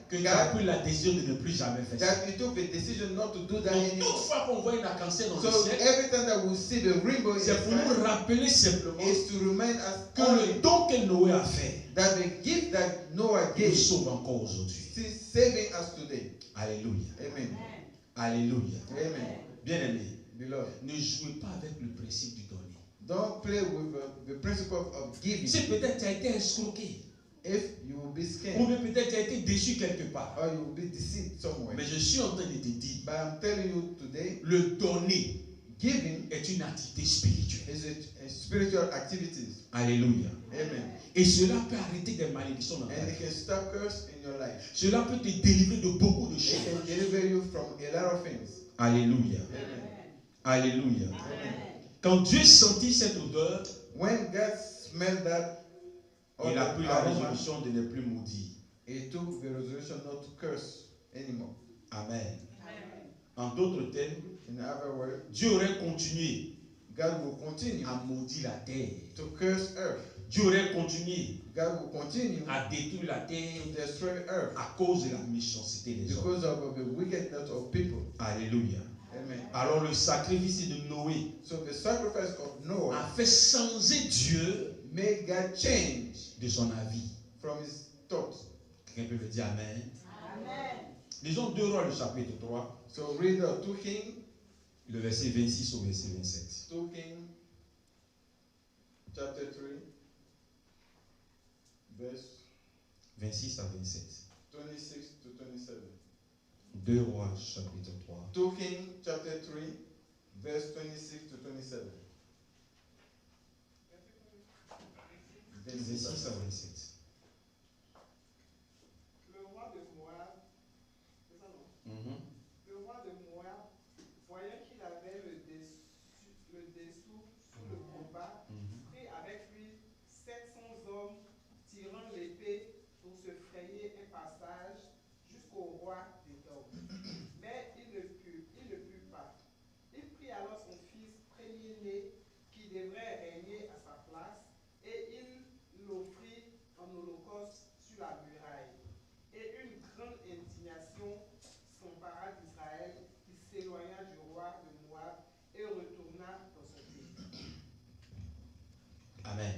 que tu as God pris la décision de ne plus jamais faire ça. that he took the decision not to do that Donc anymore. toutefois qu'on voit une arc-en-ciel dans le So ciel, every time that we see the rainbow in the c'est pour nous sky, rappeler simplement is to remind us que le only don que Noé a fait that the gift that Noah nous gave sauve encore aujourd'hui. is saving us today. Alléluia. Amen. Alléluia. Amen. Bien-aimé, Beloved, ne jouez pas avec le principe du donner. don't play with the principle of giving. Si peut-être tu as été escroqué, If you will be ou scammed bien peut-être tu as été déçu quelque part, or you will be deceived somewhere. mais je suis en train de te dire, But I'm telling you today, le donner giving est une activité spirituelle. is a spiritual activities. Alléluia. Amen. Et cela peut arrêter des malédictions dans ta And it vie. can stop curse in your life. Cela peut te délivrer de beaucoup de It choses. can deliver you from a lot of things. Alléluia. Amen. Alléluia. Amen. Quand Dieu sentit cette odeur, When God smelled that, il a pris la aroma, résolution de ne plus maudire. he took the resolution not to curse anymore. Amen. En d'autres termes, In other words, Dieu aurait continué God will continue à maudire la terre. to curse earth. Dieu aurait continué God will continue à détruire la to terre destroy earth à cause de la méchanceté des hommes. because of the wickedness of people. Alléluia. Amen. Alors le sacrifice de Noé So the sacrifice of Noah a fait changer Dieu made God change de son avis. from his thoughts. Quelqu'un peut me dire Amen. Lisons 2 Rois, le chapitre 3, So read 2 Kings, le verset 26 au verset 27. 2 Kings, chapter 3, verse 26 à 27. 26 to 27. 2 Rois, chapitre 3. 2 Kings, chapter 3, verse 26 to 27. 26 à 27. Le roi de Moab, c'est ça non? Mhm. Le roi de Moab, voyant qu'il avait le dessous sous le combat, Mhm. prit avec lui 700 hommes tirant l'épée pour se frayer un passage jusqu'au roi d'Édom. Mais il ne put pas. Il prit alors son fils premier-né qui devrait régner à sa place et il l'offrit en holocauste sur la muraille. Et une grande indignation s'empara d'Israël qui s'éloigna du roi de Moab et retourna dans son pays. Amen.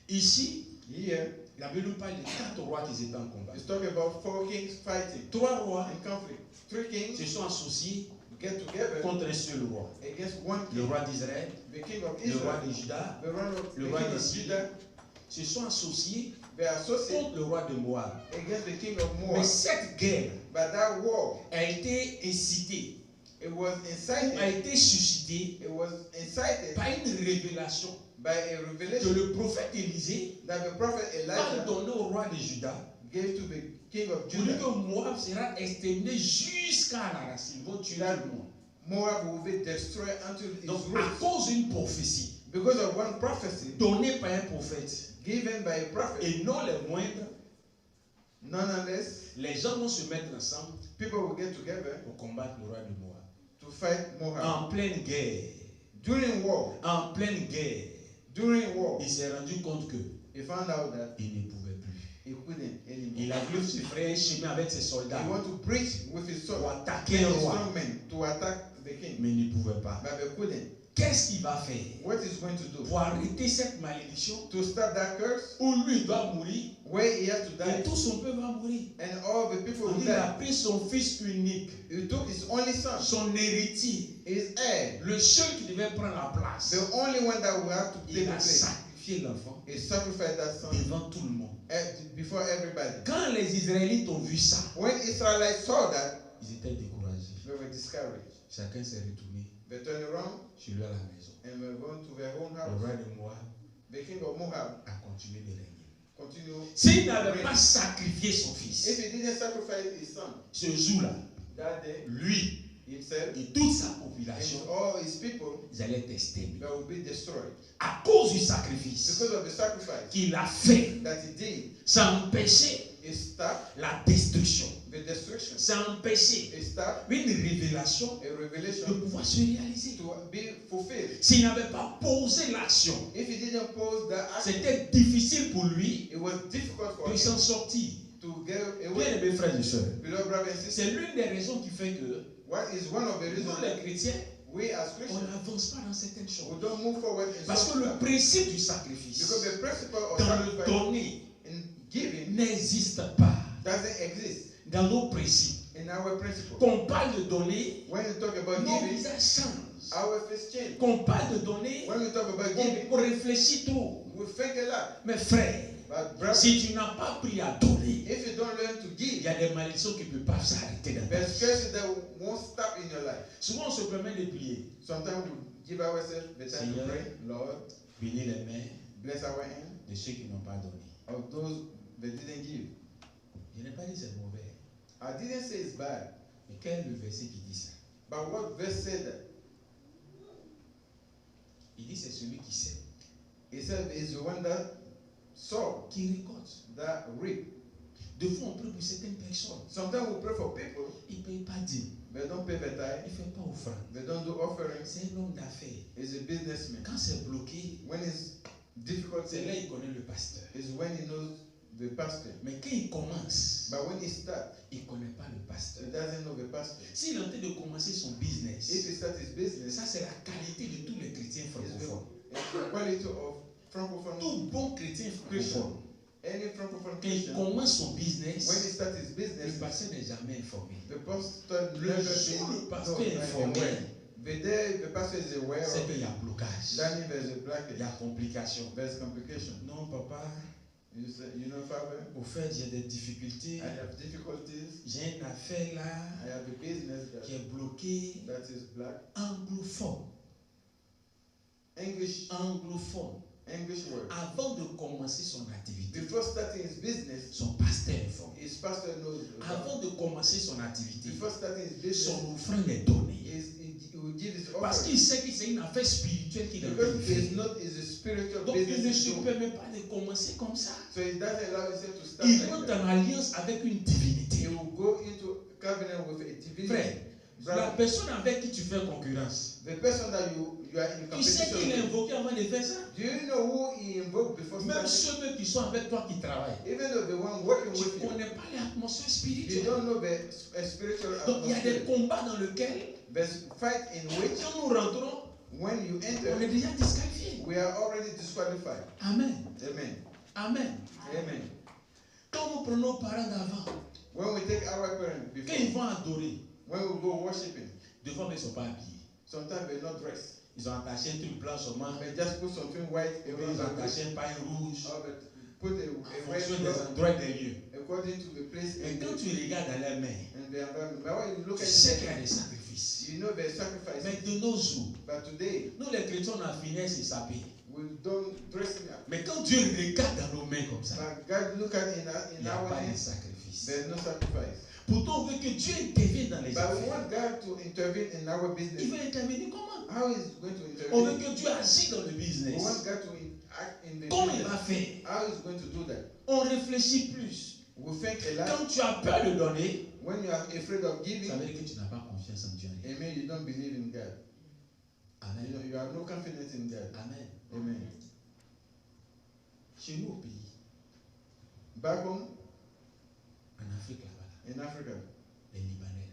Ici, Here, la Bible nous parle de 4 rois qui étaient en combat. it's talking about 4 kings fighting 3 rois in conflict. 3 kings se sont associés get together contre un seul roi. against one Le king, roi d'Israël, the king of le roi Israel, de Juda, the le roi king de of Syrie, Judah. se sont associés They are associated contre le roi de Moab. against the king of Mais Moab. cette guerre But that war, a été incitée, it was a incited. été suscitée It was incited par une révélation by a que revelation le prophète Élisée that the prophet a Elijah donné au roi de Juda gave to the king of pour dire Judah. que Moab sera exterminé jusqu'à la racine. Ils vont tuer tout le monde. Moab will be destroyed until its Donc, à roots. cause d'une prophétie Because of one prophecy donnée par un prophète, given by a prophet, et non les moindres, nonetheless, les gens vont se mettre ensemble people will get together pour combattre le roi de Moab. to fight Moab. En pleine guerre, During war, il s'est rendu compte que he found out that il ne pouvait plus. he couldn't anymore. Il a voulu se frayer un chemin avec ses soldats He wanted to preach with his sword pour attaquer and un his roi, strong men to attack the king, mais il ne pouvait pas. but they couldn't. qu'est-ce qu'il va faire what he's going to do pour arrêter cette malédiction to stop that curse, où lui il doit mourir where he has to et die, tout son peuple va mourir. and all the people will Il a die. pris son fils unique, He took his only son, son héritier, his heir, le seul qui devait prendre la place. the only one that will have to take Il the a place. sacrifié l'enfant He sacrificed that son devant tout le monde. before everybody. Quand les Israélites ont vu ça, When Israelites saw that, ils étaient découragés. they were discouraged. Chacun s'est retourné They turned around chez lui à la maison. and were going to their own Le house. roi de Moab The king of Moab a continué de régner. continued. S'il n'avait pas sacrifié son fils, If he didn't sacrifice his son ce jour-là, that day, lui himself et toute sa and population, all his people, ils allaient être exterminés. they will be destroyed À cause du sacrifice because of the sacrifice qu'il a fait, that he did. ça a empêché It stopped la destruction. the destruction. Ça a empêché It stopped une révélation a de revelation pouvoir se réaliser. to be fulfilled. S'il n'avait pas posé l'action, If he didn't pose that action, c'était difficile pour lui it was difficult for de him s'en sortir. to get Bien away. aimés frères et sœurs, Beloved brothers and sisters, c'est l'une des raisons qui fait que what is one of the nous reasons les chrétiens, we as on Christians, n'avance pas dans certaines we choses. don't move forward in Parce que some le stuff. principe du sacrifice Because the principle of dans le sacrifice donner in giving n'existe pas doesn't exist dans nos principes. in our principle. Qu'on parle de donner, When you talk about nos giving, visages changent. our face change. Qu'on parle de donner, When we talk about giving, on réfléchit trop. we think a lot. Mais frère, But brother, si tu n'as pas appris à donner, if you don't learn to il give, y a des malédictions qui ne peuvent pas s'arrêter dans ta there's vie. curses that won't stop in your life. Souvent, on se permet de prier. Sometimes we give ourselves the time to Seigneur, pray. Lord, Bénis les mains bless our hands de ceux qui n'ont pas donné. of those that didn't give. Je n'ai pas dit c'est mauvais. I didn't say it's bad, Mais quel est le verset qui dit ça? but what verse said that? Il dit c'est celui qui sème, It said it's the one that sow, qui récolte. that reap. Des fois, on prie pour certaines personnes. Sometimes we pray for people, Ils ne payent pas dîme. they don't pay the Ils tithe, ne font pas offrande. they don't do offerings. C'est un homme d'affaires. He's a businessman. Quand c'est bloqué, When it's difficult, c'est là qu'il connaît le pasteur. is when he knows the pastor. Mais quand il commence, But when he starts, il ne connaît pas le pasteur. he doesn't know the pastor. S'il est en train de commencer son business, If he starts his business, ça c'est la qualité de tous les chrétiens it's francophones. the quality of francophone Tout bon chrétien Christian. francophone, Any francophone quand il Christian, commence son when business, he starts his le business, pasteur n'est jamais informé. the pastor Le never jour où le been pasteur known, est informé, the day the pastor is aware c'est of, qu'il y a blocage, that means there's a il blockage, y a complication. there's complication. Non, papa, You say, you know, Father, au fait, j'ai des difficultés. I have difficulties. J'ai une affaire là I have a business qui est bloquée. that is black. Anglophone. English word. Avant de commencer son activité, Before starting his business, son pasteur est informé. his pastor knows. Avant de commencer son activité, Before starting his business, son offrande est donnée. he will give his Parce offering. qu'il sait que c'est une affaire spirituelle qu'il est en train Because de it's faire. not is a spiritual Donc il ne business. se he's doing. permet pas de commencer comme ça. So he doesn't allow himself to start Il like rentre that. en alliance avec une He divinité. will go into covenant with a divinity. Frère, la Brother, personne avec qui tu fais concurrence, the person that you are in tu sais competition qu'il est with, invoqué avant de faire ça. do you know who he invoked before Même starting? ceux qui sont avec toi qui travaillent, Even though the one working tu with ne you, connais pas l'atmosphère you spirituelle. don't know the spiritual Donc il y a des atmosphere. combats dans lesquels, There's fight in which, quand nous rentrons, when you on enter, est déjà disqualifié. we are already disqualified. Amen. Amen. Amen. Amen. Quand nous prenons nos parents d'avant, When we take our parents quand ils before, vont adorer, when we go worshiping, des fois, mais ils ne sont pas habillés. sometimes they're not dressed. Ils ont attaché un truc blanc seulement, They just put something white et puis around ils ont the waist, attaché un paille rouge, or they put a en red fonction des cloth endroits et des lieux. according to the place Et and quand tu regardes dans les mains, the environment. But when you look tu at sais qu'il y a it, des sacrifices. you know there's sacrifice. Mais de nos jours, But today, nous les chrétiens, on a finesse et s'habiller. we don't dress it up. Mais quand Dieu regarde dans nos mains comme ça, But God look at il in n'y a our pas de hands, sacrifice. there's no sacrifice. Pourtant, on veut que Dieu intervienne dans les But we affaires. want God to intervene in our Il business. veut intervenir comment? How is he going to On veut intervene? que Dieu agisse dans le We business. want God to act in the Comment il business. va faire? How is he going to do that? On réfléchit plus. We think a lot. Quand tu as peur de donner, When you are afraid of ça giving, veut dire que tu n'as pas confiance en Dieu. it means you don't believe in God. Amen. You have no confidence in God. Amen. Amen. Chez nous au pays, Back home en Afrique là-bas, in Africa, les Libanais,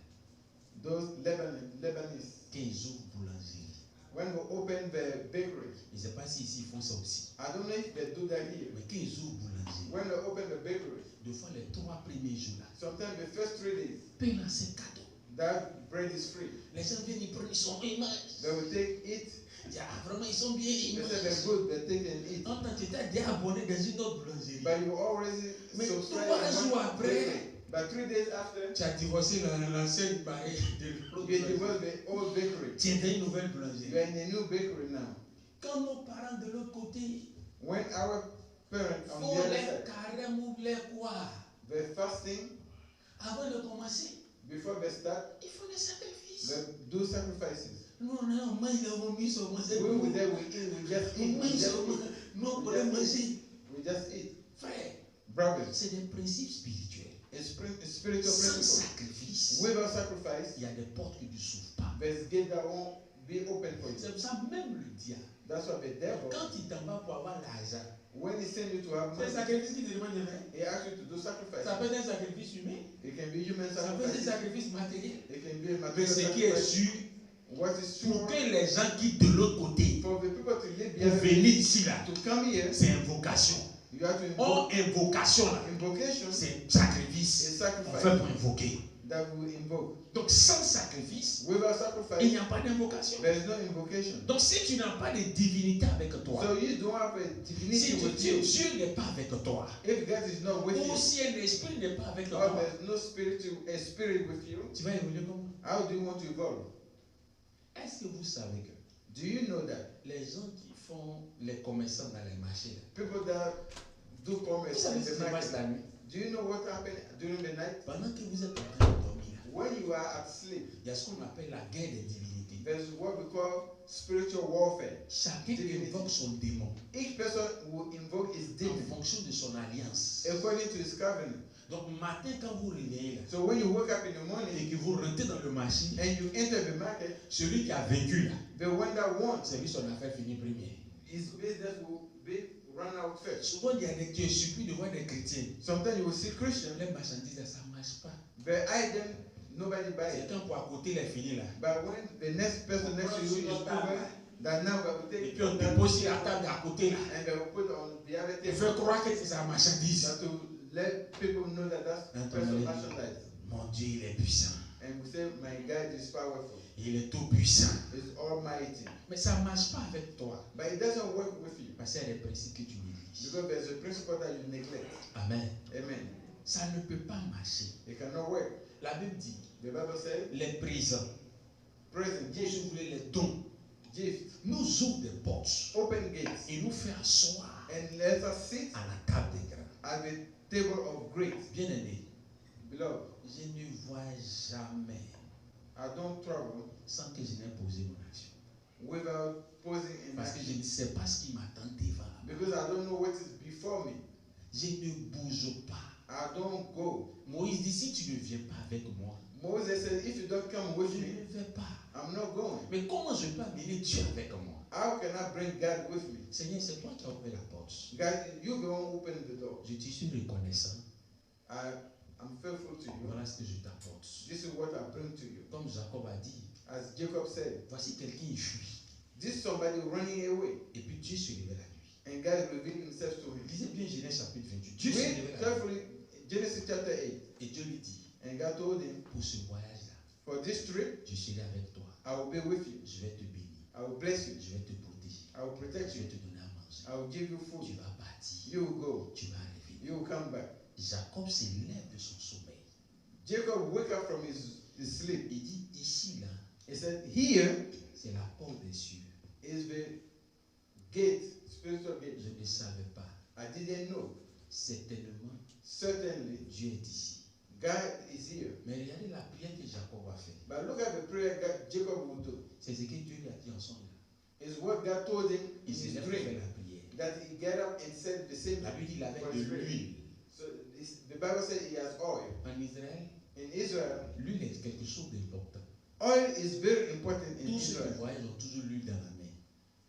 those Lebanese, quand ils ouvrent boulangerie, When we open the bakery, Je ne sais pas si ici ils font ça aussi. I don't know if they do that here. Mais quand ils ouvrent boulanger, When they open the bakery, des fois les 3 premiers jours là, sometimes the first 3 days, paiement c'est cadeau. that bread is free. Les gens viennent, ils prennent, ils sont image. They will take it. Vraiment, ils sont bien They say image. they're good, they take and eat. En tant que tu étais déjà abonné dans une autre boulangerie. But you already Mais subscribe 3 to jours one après, bakery. But 3 days after, tu as divorcé l'ancienne barrière de l'autre you boulangerie. divorce the old bakery. Tu es dans une nouvelle You boulangerie. are in a new bakery now. Quand nos parents de l'autre côté When our parents on font the other les side, carême ou les quoi, the fasting, avant de commencer, before they start, il faut des sacrifices. they do sacrifices. Nous, on mange la remise au moins. We with them, we eat, we just On eat, we mange just au moins. eat, Nous, on peut manger. we just eat. Frère, Brothers, c'est des principes spirituels. it's spiritual Sans principle. sacrifice, Without sacrifice, il y a des portes que tu ne s'ouvres pas. there's gate that won't be open for you. C'est pour ça même le diable. That's why the devil, Quand il t'envoie pour avoir l'argent, when he sends you to have c'est un money, sacrifice qui te demande de faire. he asks you to do sacrifice. Ça peut être un sacrifice humain, It can be human ça peut être un sacrifice. sacrifice matériel. It can be a Mais material ce qui est sacrifice. sûr, What is pour true que les gens quittent de l'autre côté, for the people to live pour behind, venir ici là, to come here, c'est invocation. you have to Or, invoke. invocation là, Invocation is c'est sacrifice. a On sacrifice fait pour invoquer. that we invoke. Donc sans sacrifice, Without il sacrifice, n'y a pas d'invocation. there is no invocation. Donc si tu n'as pas de divinité avec toi, So you don't have a si divinity with Dieu you. n'est pas avec toi, If God is not with ou you, si un esprit n'est pas avec or toi, there's no a spirit with you, tu vas évoluer comment? how do you want to evolve? Est-ce que vous savez que Do you know that les gens qui font les commerçants dans les marchés, là, people that do vous commerce savez in ce qui the se passe market, la nuit? do you know what happened during the night? Pendant que vous êtes en train de dormir, là, When you are at sleep, il y a ce qu'on appelle la guerre des divinités. there's what we call spiritual warfare. Chacun Divinité. invoque son démon Each person will invoke his en demon fonction de son alliance. according to his covenant. Donc, matin, quand vous réveillez là, So when you wake up in the et morning que vous rentrez dans le marché, and you enter the market, celui qui a vaincu là, the one that wants c'est lui son affaire finit premier. his business will be run out first. Souvent, il y a des, tu es surpris de voir des chrétiens. Sometimes you will see Christians, Les marchandises, là, ça ne marche pas. they item nobody buy C'est it. quand pour à côté, les fini là. But when the next person next to you is proven that now we will Et take puis on that dépose sur la table d'à côté là. and they will put on the other Il table fait croire que c'est sa marchandise. that to let people know that that's Attends, person mais- merchandise. Mon Dieu, il est puissant. And we say, my God is powerful. Il est tout puissant. He's almighty. Mais ça ne marche pas avec toi. But it doesn't work with you Parce qu'il y a des principes que tu négliges. because there's a principle that you neglect. Amen. Amen. Ça ne peut pas marcher. It cannot work. La Bible dit, The Bible says, les présents, present Dieu, si gift, vous voulez, les dons, gift, nous ouvrent des portes open gates, et nous fait asseoir and let us sit à la table des grands. at the table of great. Bien-aimé, Beloved, je ne vois jamais I don't travel sans que je n'ai posé mon action. without posing in Parce que je action ne sais pas ce qui m'attend devant. because I don't know what is before me. Je ne bouge pas. I don't go. Moïse dit, si tu ne viens pas avec moi, Moses said, if you don't come with je me, ne vais pas. I'm not going. Mais comment je peux amener Dieu avec moi? How can I bring God with me? Seigneur, c'est toi qui as ouvert la porte. God, you go and open the door. Je te suis reconnaissant. I'm faithful to you. Voilà ce que je t'apporte. This is what I bring to you. Comme Jacob a dit, As Jacob said, voici quelqu'un qui fuit. this is somebody running away. Et puis Dieu se révèle à lui. And God revealed himself to him. Lisez bien Genèse chapitre 28. Dieu se révèle Read à lui. carefully Genesis chapter 8. Et Dieu lui dit, And God told him, pour ce voyage-là, for this trip, je serai avec toi. I will be with you. Je vais te bénir. I will bless you. Je vais te protéger. I will protect Je you. vais te donner à manger. I will give you food. Tu vas bâtir. You will go. Tu vas revenir. You will come back. Jacob se lève de son sommeil. Jacob woke up from his sleep. Il dit, ici, là, He said, here c'est la porte des cieux. is the gate, spiritual gate. Je ne savais pas. I didn't know. Certainement, Certainly, Dieu est ici. God is here. Mais regardez la prière que Jacob a fait. But look at the prayer God, Jacob would do. C'est ce que Dieu lui a dit en son là. It's what God told him in Il se his lève pour faire dream. la prière. That he get up and said the same La thing. Bible dit qu'il avait for de his prayer. l'huile. So the Bible said he has oil. En Israël, In Israel, l'huile est quelque chose d'important. oil is very important in Tous ceux qui Israel. voyagent ont toujours l'huile dans la main.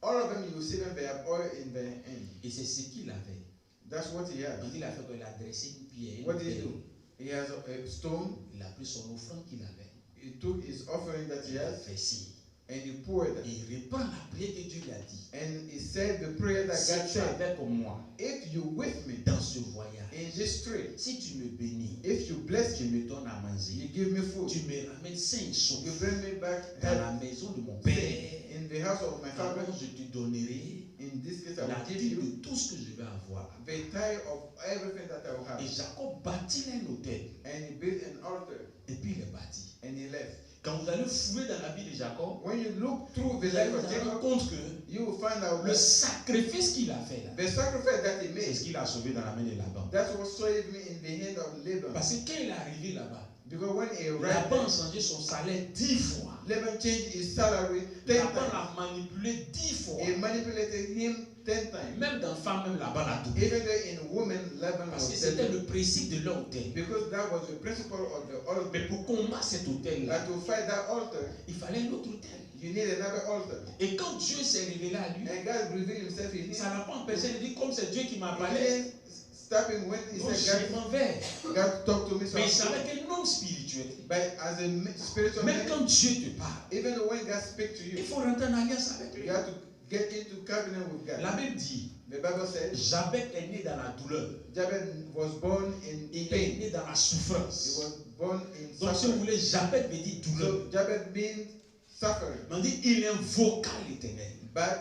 All of them, you see them, they have oil in their hand. Et c'est ce qu'il avait. That's what he has. Quand il a fait qu'il a dressé une pierre, What did he une do? He has a stone. il a pris son offrande qu'il avait. He took his offering that he Il a has fait ci. And he poured Et it. il reprend la prière que Dieu lui a dit. And he said the prayer that Si God tu es said, avec moi if you with me dans ce voyage, in this trip, si tu me bénis, if you bless tu me, me donnes à you manger, give me food, tu me ramènes sain et sauf you bring me back dans health, la maison de mon père, in the house of my father, alors je te donnerai in this case I la will give dîme you de tout ce que je vais avoir. the tithe of everything that I will have. Et Jacob bâtit un hôtel. And he built an altar Et puis il est bâti. and he left. Quand vous allez fouiller dans la vie de Jacob, When you look through the vous allez life vous of rendre Jacob, compte que you will find out le that sacrifice qu'il a fait là, the sacrifice that he c'est ce made, qu'il a sauvé dans la main de Laban. that's what saved me in the hand of Laban. Parce que quand il est arrivé là-bas, Because when he arrived Laban a there, changé son salaire 10 fois. Laban changed his salary 10 Laban times. l'a manipulé 10 fois. He manipulated him 10 times. Même dans femme, même Laban a doublé. Even though in women, Laban Parce que was c'était dead. le principe de l'hôtel. Because that was the principle of the altar. Mais pour combattre cet hôtel-là, That to fight that altar, il fallait un autre hôtel. you need another altar. Et quand Dieu s'est révélé à lui, And God revealed himself in ça him. n'a pas empêché de dire comme c'est Dieu qui m'a He parlé. didn't stop him when he Donc said, je m'en vais. God talked to me. So Mais I il savait spoke. qu'un homme spirituel, But as a spiritual même man, quand Dieu te parle, even when God speaks to il you, faut rentrer en alliance avec lui. you have to get into covenant with La God. Bible dit, The Bible says, Jabez est né dans la douleur. Jabez was born in Il est pain. né dans la He souffrance. was born in Donc si vous suffering. voulez, Jabez veut dire douleur. So Jabez means suffering. Mais on dit, il invoqua l'Éternel. But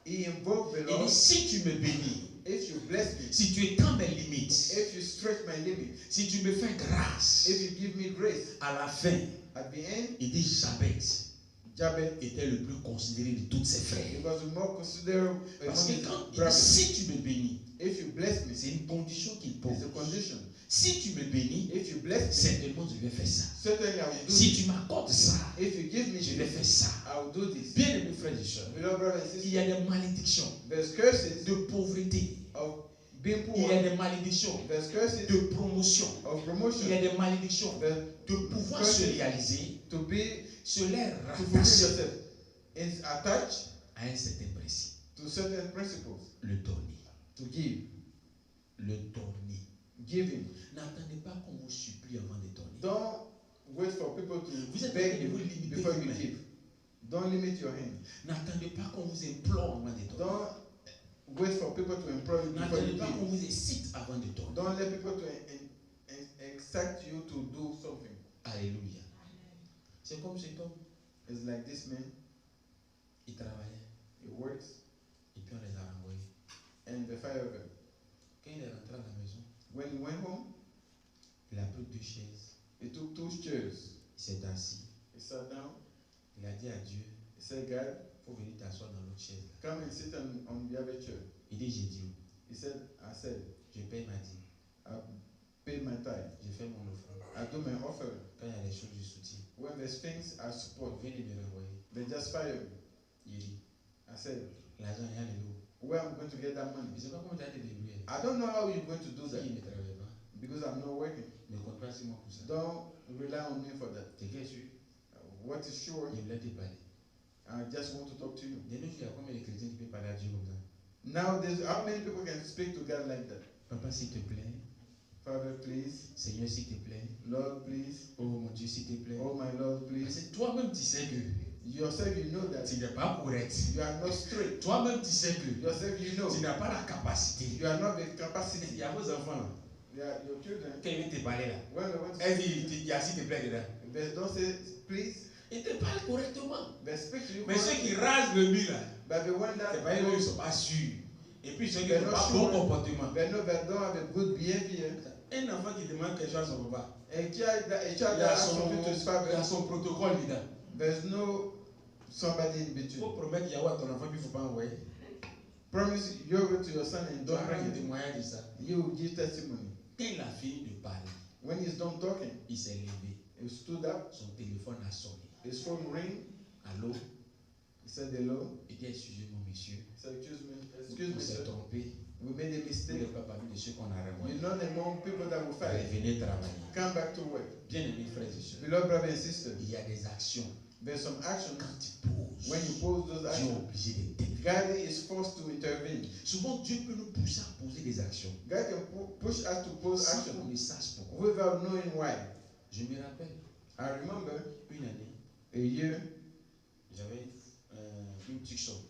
he invoked the Il dit, Lord. si tu me bénis, If you bless me, si tu étends mes limites, if you stretch my limit, si tu me fais grâce, if you give me grace, à la fin, at the end, il dit, Jabez Jabez, était le plus considéré de tous ses frères. he was the more considered Parce among que his quand il dit, brothers. si tu me bénis, If you bless me, c'est une condition qu'il pose. it's a condition. Si tu me bénis, If you bless me, certainement je vais faire ça. certainly I will do Si this. tu m'accordes ça, If you give me je vais this, faire ça. I will do this. Bien aimés frères et sœurs, Beloved brothers and il y a sisters, des malédictions there's curses de pauvreté. of being Il y a poor. des malédictions There's curses de promotion. of Il y a promotion. des malédictions There's de pouvoir se curses réaliser. to be, Cela to fulfill rattaché yourself. It's attached à un certain principe. to certain principles. Le donner. To give. Le donner. Giving. N'attendez pas qu'on vous supplie avant de donner. Don't wait for people Vous to êtes beg en train de you vous limiter before you vous-même. give. Don't limit your hand. N'attendez pas qu'on vous implore avant de donner. Don't wait for people to employ you before N'attendez you pas qu'on give. vous excite avant de donner. Don't let people to excite you to do something. Alléluia. C'est comme cet homme. It's like this man, Il travaillait. he works Et puis on les a renvoyés. and the fire of him. Quand il est rentré à la maison, When he went home, il a pris 2 chaises. he took 2 chairs. Il s'est assis. He sat down. Il a dit à Dieu, He said, God, il faut venir t'asseoir dans l'autre chaise. Là. come and sit on the other chair. Il dit, j'ai dit, He said, I said, je paye ma dîme. I paid my tithe. Je fais mon offrande. I do my offering. Quand il y a des choses, je soutiens. When there's things I support, Venez me renvoyer. they just fire me. Il dit, I said, l'argent, il y a les lots. where am I going to get that money? Je ne sais pas comment tu as été débrouillé. I don't know how you're going to do that Si il ne travaille pas, because I'm not working. ne compte pas sur moi pour ça. Don't rely on me for that. T'es sûr? What is sure, Il voulait te parler. I just want to talk to you. De nos jours, il y a combien de chrétiens qui peuvent parler à Dieu comme ça? Now, how many people can speak to God like that? Papa, s'il te plaît. Father, please. Seigneur, s'il te plaît. Lord, please. Oh mon Dieu, s'il te plaît. Oh, my Lord, Parce please. que toi-même, tu sais que Yourself, you know that tu n'es pas correct. you are not straight. Toi-même, tu sais que Yourself, you know tu n'as pas la capacité. you are not the Il capacity. y a vos enfants là. They are your children. Quand il vient te parler là, When they want to elle dit, il y a s'il te plaît dedans. they don't say please, Il te parle correctement. they speak to you. Mais ceux qui correctly. rasent le mur là, But the one that c'est pas eux, ils ne sont pas sûrs. Et puis ceux qui They're n'ont not pas sure. bon comportement. they know that don't have a good behavior. Un enfant qui demande quelque chose à son papa, A child that il y a asks something to his il y a father, son protocole dedans. there's no somebody in Il faut between. promettre Yahweh à ton enfant, puis il ne faut pas envoyer. Promise your way to your son and Tu vas don't rendre bring it. témoignage de ça. You will give testimony. Quand il a fini de parler, When he's done talking, il s'est levé. he stood up, Son téléphone a sonné. his phone ring, Allô? he said hello. Il dit, excusez-moi, monsieur. He said, excuse On me, s'est sir. trompé. We made a Vous mistake. n'êtes pas parmi de ceux qu'on a renvoyés. You're not among people that will fight. Revenez travailler. Come back to work. Bien aimés frères et sœurs, Beloved brothers and sisters, il y a des actions. there's some actions. Quand tu poses, When you pose those Dieu est actions, obligé d'intervenir. God is forced to intervene. Souvent, Dieu peut nous pousser à poser des actions. God can push us to pose Sans action qu'on ne sache pourquoi. without knowing why. Je me rappelle, I remember une année, a year, J'avais une Tucson.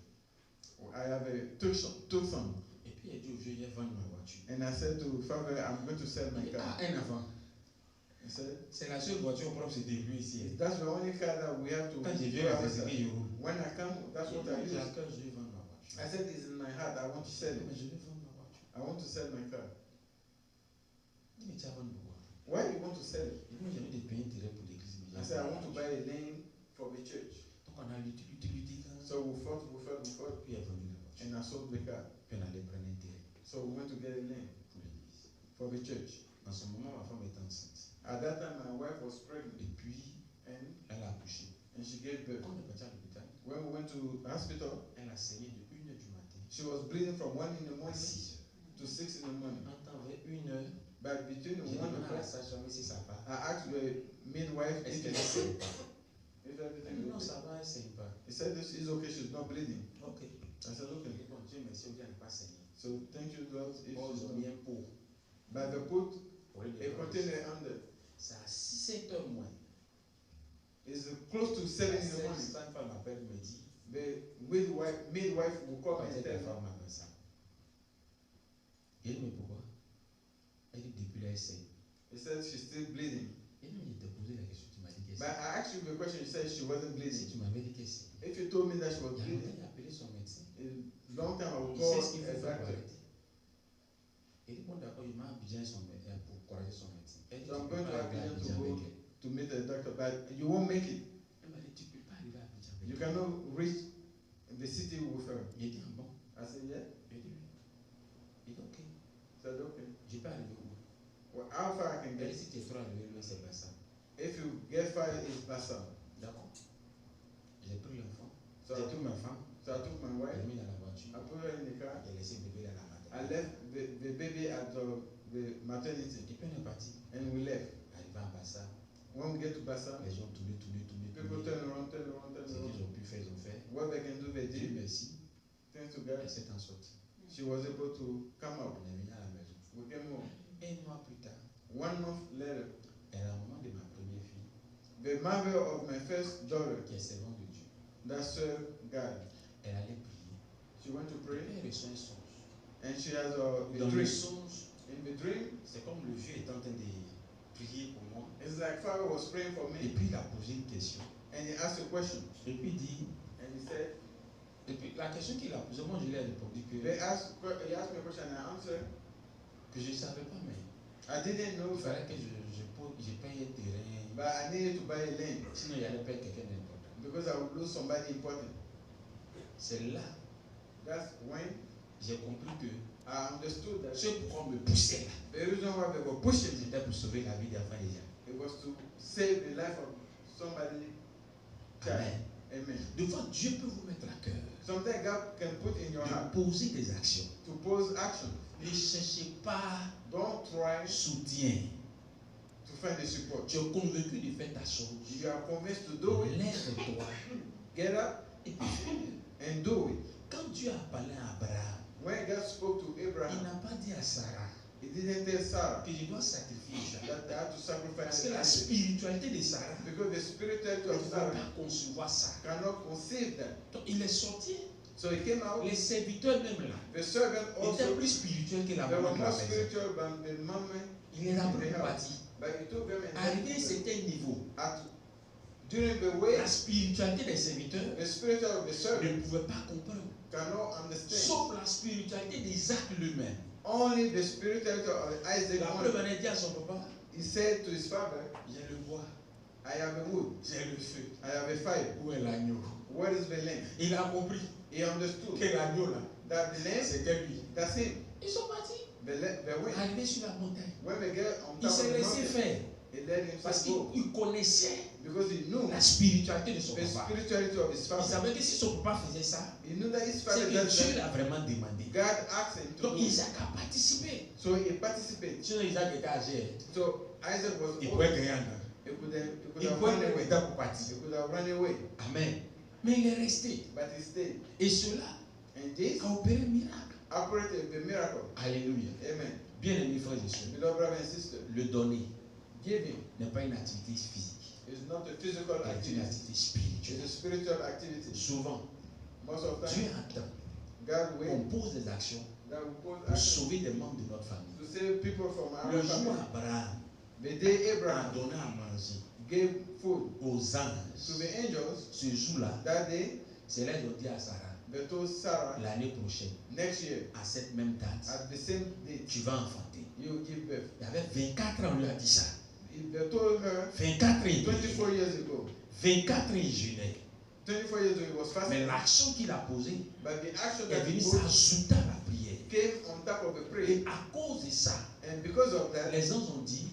I have a Tucson. Et puis il a dit au vieux, il va vendre ma voiture. And I said to father, I'm going to sell my Il dit, car. ah, un avant. He said, C'est la seule voiture propre, c'est début ici. that's the only car that we have to. Quand j'ai vu la c'est euro. When I come, that's what I use. Je vais vendre ma voiture. I said, it's in my heart. I want to sell Mais it. je vais vendre ma voiture. I want to sell my car. Il me dit, vendre pourquoi? Why you want to sell it? Et moi, j'avais des pains intérêts pour l'église. I said, I want to buy a lane for the church. Donc on a lutté. So we fought. Puis il a vendu la voiture. And I sold the car. Puis on allait prendre un terrain So we went to get a lane pour l'église. for the church. En ce moment, ma femme était enceinte. At that time, my wife was pregnant Et puis, and elle a accouché. she gave birth. Quand on est parti à l'hôpital, When we went to the hospital, elle a saigné de 1h du matin she was bleeding from 1 in the à morning 6h. to 6 in the morning. En temps vrai, 1h, But between j'ai 1 demandé à la o'clock, sage-femme si ça va. I asked the midwife Est-ce if qu'elle ne it's saigne okay. pas? If Elle everything dit is non, okay. ça va, elle ne saigne pas. He said this is okay, she's not bleeding. Ok. I said, Je okay. dis bon, Dieu merci, on n'est pas saigné. So thank you, Lord, if Oh, she's ils ont not. mis un pot. But they put Pour les a container under. C'est à 7h moins. It's close to 7 in the morning. Cette femme m'appelle, me dit, The midwife will come quand and est ta tell me, femme m'appelle ça? Et elle me dit pourquoi? Elle dit depuis là, elle saigne. he said she's still bleeding. Et même, il t'a posé la question, tu m'as dit qu'elle But saigne. I asked you the question, you said she wasn't Si bleeding. tu m'avais dit qu'elle saigne. If you told me that she was Il y a bleeding, longtemps, il a appelé son médecin. a long time I would Il sait call ce qu'il a faut faire pour doctor. arrêter. Il dit, bon d'accord, il m'a Abidjan pour corriger son médecin. Elle dit, So I'm tu peux going to pas arriver à Abidjan to Abidjan go avec elle. to meet a doctor, but you won't make it. Elle m'a dit, tu peux pas arriver à Abidjan avec You elle. cannot reach the city with her. Il dit, ah bon? I said, yeah. Il dit, oui. Il dit, ok. I said, okay. Je peux arriver où? Well, how far I can Elle get? dit, si tu es trop arrivé loin, c'est pas ça. If you get far, it's Bassam. D'accord. J'ai pris l'enfant. So J'ai pris ma femme. So I took my Je wife, l'ai mis dans la voiture. I put her in the car. J'ai laissé le bébé dans la I maternité. left the baby at the maternity, Et puis on est parti. and we left. Arrivé à Bassa, When we get to Bassam, les gens tournaient. people turn around. Ce qu'ils ont pu faire, ils ont fait. What they can do, they Dieu did. merci. Thanks to God, Elle s'est en sortie. she was able to come out. On est venu à la maison. We came home. Un mois plus tard, 1 month later, elle a la maman de ma première fille, the mother of my first daughter, qui est servante de Dieu. that served God, Elle allait prier. she went to Et pray, puis elle reçoit un songe. and she has a Dans le dream. songe, In the dream, c'est comme le vieux est en train de prier pour moi. it's like Father was praying for Et me, puis il a posé une question. and he asked a question, Et puis il dit, and he said, et puis la question qu'il a posée, moi je lui ai répondu he que asked me a question, and I answered, je ne savais pas, mais I didn't know il that, fallait que je paye un terrain. but I needed to buy a land Sinon, il allait payer quelqu'un d'important. because I would lose somebody important. C'est là That's when j'ai compris que I understood that ce pourquoi on me poussait là, the reason why they were pushing me, c'était pour sauver la vie d'enfants des gens. it was to save the life of somebody. Child. Amen. Amen. Des fois, Dieu peut vous mettre à cœur Sometimes God can put in your heart de poser des actions. to pose action. Ne cherchez pas Don't try soutien. to find the support. Tu es convaincu de faire ta chose. You are convinced to do it. Lève-toi Get up et puis fais-le. and do it. Quand Dieu a parlé à Abraham, When God spoke to il Abraham, n'a pas dit à Sarah he didn't tell Sarah que je dois sacrifier Isaac. that they had to Parce sacrifice que la Isaac. spiritualité de Sarah Because the spirituality ne of pouvait Sarah pas concevoir ça. cannot conceive that. Donc il est sorti. So he came out. Les serviteurs même là The servant étaient also, plus spirituels que la they were maman de la more maison. spiritual than the mama. Il les a pris parti. But he took them and Arrivé à un certain niveau, during the way, la spiritualité des serviteurs the spiritual of the servant ne pouvait pas comprendre. cannot understand. Sauf la spiritualité d'Isaac lui-même. Only the spirituality of Isaac. La preuve, elle a dit à son papa, He said to his father, j'ai le bois, I have a wood, j'ai le feu. I have a fire. Où est l'agneau? What is the lamb? Il a compris He understood que l'agneau là, that the lamb, c'était lui. that's him. Ils sont partis. The way. Arrivé sur la montagne, When they get on il top of s'est the laissé mountain, faire. he let Parce himself go. qu'il connaissait Because he knew la spiritualité de son the papa. spirituality of his Il father. savait que si son papa faisait ça, He knew that his c'est father que does Dieu that. l'a vraiment demandé. God asked him to Donc do. Isaac a participé. So he participated. Sinon Isaac était âgé. So Isaac was Il old. pouvait gagner. He could Il have pouvait run gagner away. pour partir. He could have run away. Amen. Mais il est resté. But he stayed. Et cela And this a opéré un miracle. operated the miracle. Alléluia. Amen. Bien aimés frères et sœurs, Beloved brothers and sisters, le donner giving n'est pas une activité physique. It's not a physical C'est une activity. activité It's spirituelle. a spiritual activity. Souvent, Most of the Dieu time, attend God qu'on waits pose des actions that we put pour action sauver des membres de notre famille. to save people from our Le jour family. Abraham The day a Abraham donné à manger gave food aux to anges, the angels, ce jour-là, that day c'est là qu'ils ont dit à Sarah, they told Sarah, l'année prochaine, next year, à cette même date, at the same date, tu vas enfanter. you will give birth. Il y avait 24 ans, on lui a dit ça. They told her 24 ans, il 24 priait. years ago. 24 ans, il jeûnait. 24 years ago, he was fasting. Mais l'action qu'il a posée But the action est that he venue put s'ajouter à la prière. came on top of the Et prayer. à cause de ça, And because of that, les anges ont dit,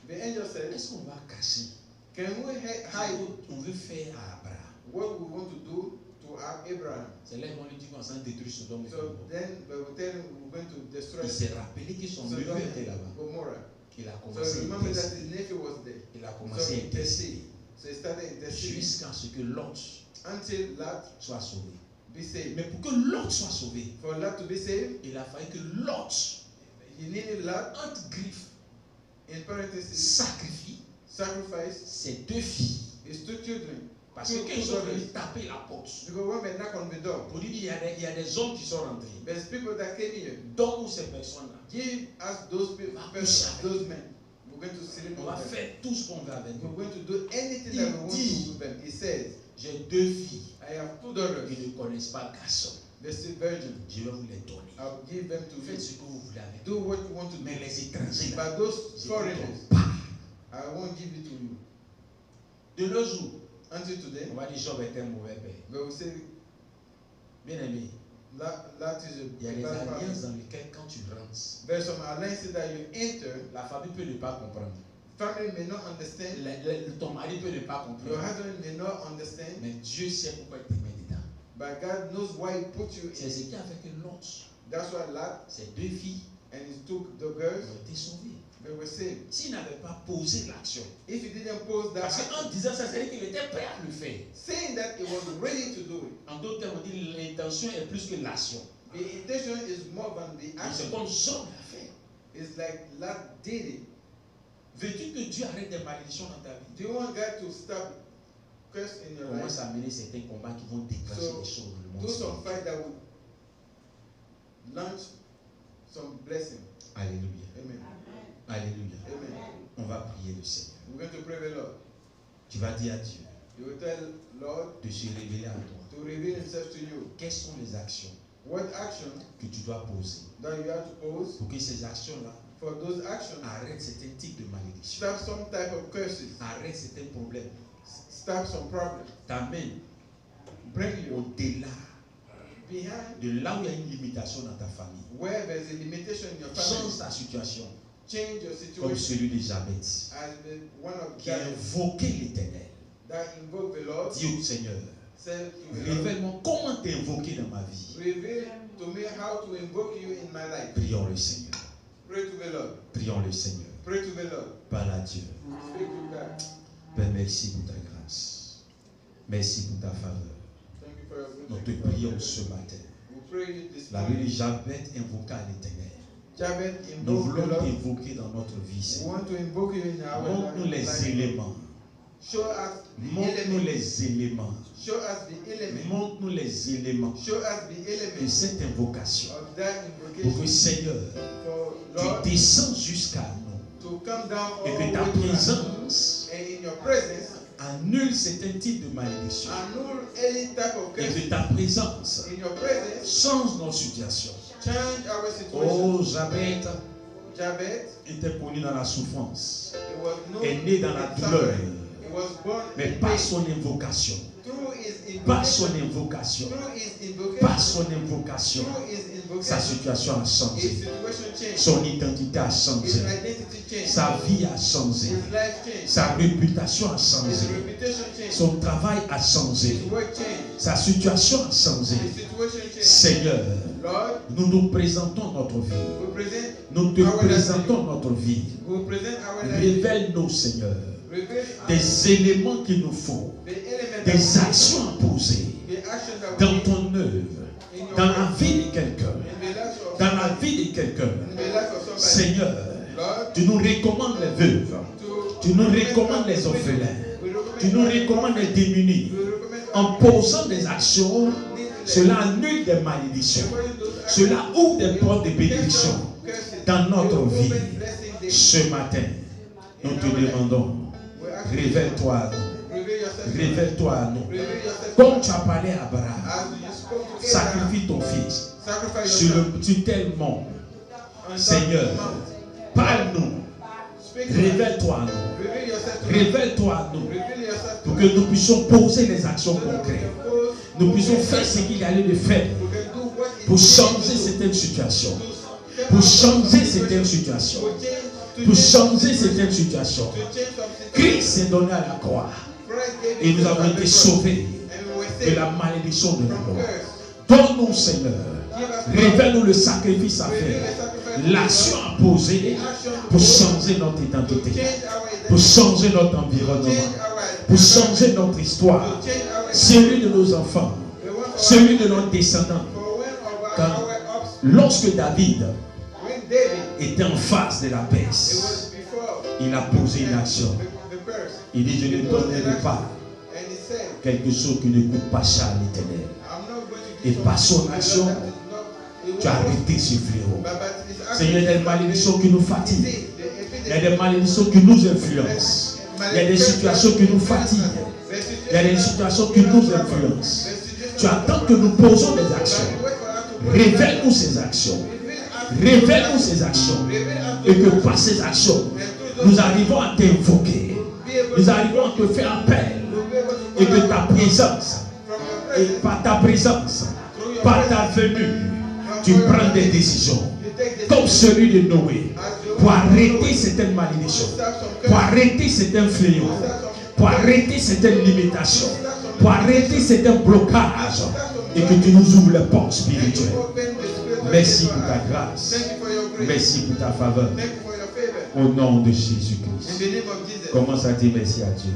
the angel said, est-ce qu'on va cacher can we hide on veut faire à Abraham? what we want to do to Abraham? C'est là qu'ils vont lui dire qu'on s'en détruit Sodome et So Gomorrhe. then they will tell him we're going to destroy Il s'est rappelé que son neveu Sodom était là-bas. and Gomorrah. Il a So commencé à remember that intercéder. his nephew was there. Il a So commencé à he intercéder interceded. So he started interceding jusqu'à ce que Lot until Lot soit sauvé. be saved. Mais pour que Lot soit sauvé, For Lot to be saved, il a fallu que Lot, he needed Lot, entre griffes, in parentheses, sacrifie sacrifice ses deux filles. his two children. Parce que quand ils sont venus taper la porte, Because when they knock on the door, pour lui dire, il y a des hommes qui sont rentrés. there's people that came here. Donc, ces personnes-là, Give us those people, those men. We're going to sleep on va with them. faire tout ce qu'on veut avec We're eux. going to do anything that we want to do with them. He says, J'ai deux filles I have two daughters. qui ne connaissent pas le garçon. They're still virgin. Je vais vous les donner. I'll give them to Faites you. ce que vous voulez avec eux. Do what you want to do. Mais les étrangers, là, But those je ne foreigners, donne pas. I won't give it to you. De nos jours, Until today, on va dire Job est un mauvais père. they will say Bien aimé, that is il y a a des bad alliances family. dans lesquelles quand tu rentres, There's some alliances that you enter. la famille peut ne pas comprendre. Family may not understand. Ton mari peut ne pas Your comprendre. husband may not understand. Mais Dieu sait pourquoi il te met dedans. But God knows why He put you C'est in. ce qui a fait que Lot, That's why Lot ses deux filles, and He took the girls. ont été sauvées. They were saved. S'il n'avait pas posé l'action, If He didn't pose that parce qu'en action, disant ça, c'est-à-dire qu'il était prêt à le faire. saying that He was ready to do it. En d'autres termes, on dit l'intention est plus que l'action. The intention is more than the Et action. c'est comme Job l'a fait. It's like Lot did it. Veux-tu que Dieu arrête des malédictions dans ta vie? Do you want God to stop curse in your Commence life? à mener certains combats qui vont déclencher So, des choses dans le Do monde. some spirituel. fight that will launch some blessing. Alléluia. Amen. Alléluia. Amen. On va prier le Seigneur. We're going to pray the Lord. Tu vas dire à Dieu You will tell Lord de se révéler à toi. to reveal Himself to you. Quelles sont les actions What action que tu dois poser that you have to pose pour que ces actions-là for those actions? arrêtent certains types de malédictions, Stop some type of curses. arrêtent certains problèmes, Stop some problems. t'amènent Bring you au-delà behind de là où il y a une limitation dans ta famille. where there's a limitation in your family. Change ta situation Change your comme situation celui de Jabez as the one of qui a God invoqué l'Éternel. that invoke the Lord. Dis au Seigneur, Say to the Lord, révèle-moi comment t'es invoqué dans ma vie. reveal to me how to invoke you in my life. Prions le Seigneur. Pray to the Lord. Prions le Seigneur. Pray to the Lord. Parle à Dieu. Speak to God. Père, merci pour ta grâce. Merci pour ta faveur. Thank you for your Nous good te thank you for your prions good. ce matin. We pray you this La vie de morning. Jabez invoqua l'Éternel. Jabez Nous invoke the voulons Lord. t'invoquer dans notre vie, We Seigneur. want to invoke you in our Montre-nous les life. éléments. Show us the Montre-nous elements. les éléments. Show us the elements. Montre-nous les éléments Show us the de elements cette invocation. of that Pour que, invocation. Seigneur, For tu Lord descends jusqu'à nous. to come down Et all que the ta way to us. présence And in your presence, annule certains types de malédictions. annul any type of Et curse. que ta présence In your presence, change notre situation. change our situation. Oh, Jabez Jabez, était connu dans la souffrance. he was known Est né dans la in douleur. suffering. He was born Mais in par pain. son invocation, Through his par son invocation, invocation, through his invocation, par son invocation, through his sa invocation, situation a his changé. situation changed. Son identité a His changé. identity changed. Sa vie a changé. His life changed. Sa réputation a His changé. reputation changed. Son travail a changé. His work changed. Sa situation a changé. His situation changed. Seigneur, Lord, nous nous présentons notre vie. we present Nous te présentons notre vie. we present our life. Révèle-nous, Seigneur, Reveal des éléments qu'il nous faut, the elements des that actions à poser the action that dans we ton œuvre, dans la vie de quelqu'un, in the life of dans la vie de quelqu'un. in the life of somebody. Seigneur, Lord, tu nous recommandes les veuves, to tu nous recommandes les orphelins. we recommend Tu nous recommandes de diminuer. En posant des actions, cela annule des malédictions. Cela ouvre des portes de bénédiction dans notre vie. Ce matin, nous te demandons, révèle-toi à nous. Révèle-toi à nous. Comme tu as parlé à Abraham, sacrifie ton fils sur le tutellement. Seigneur, parle-nous. Révèle-toi à nous. Révèle-toi à nous. Pour que nous puissions poser les actions concrètes. Nous puissions faire ce qu'il y a lieu de faire. Pour changer certaines situations. Pour changer certaines situations. Pour changer certaines situations. Christ s'est donné à la croix. Et nous avons été sauvés de la malédiction de la mort. Donne-nous, Seigneur. Révèle-nous le sacrifice à faire. L'action à poser pour changer notre identité. Pour changer notre environnement. Pour changer notre histoire. Celui de nos enfants. Celui de nos descendants. Car lorsque David était en face de la baisse, il a posé une action. Il dit, je ne donnerai pas quelque chose qui ne coûte pas cher à l'Éternel. Et par son action, tu as arrêté ce fléau. Seigneur, il y a des malédictions qui nous fatiguent. Il y a des malédictions qui nous influencent. Il y a des situations qui nous fatiguent. Il y a des situations qui nous influencent. Tu attends que nous posons des actions. Révèle-nous ces actions. Révèle-nous ces actions. Et que par ces actions, nous arrivons à t'invoquer. Nous arrivons à te faire appel. Et que ta présence, et par ta présence, par ta venue, tu prends des décisions. Comme celui de Noé. Pour arrêter certaines malédictions. Pour arrêter certains fléaux. Pour arrêter certaines limitations. Pour arrêter certains blocages. Et que tu nous ouvres les portes spirituelles. Merci pour ta grâce. Merci pour ta faveur. Au nom de Jésus-Christ. Commence à dire merci à Dieu.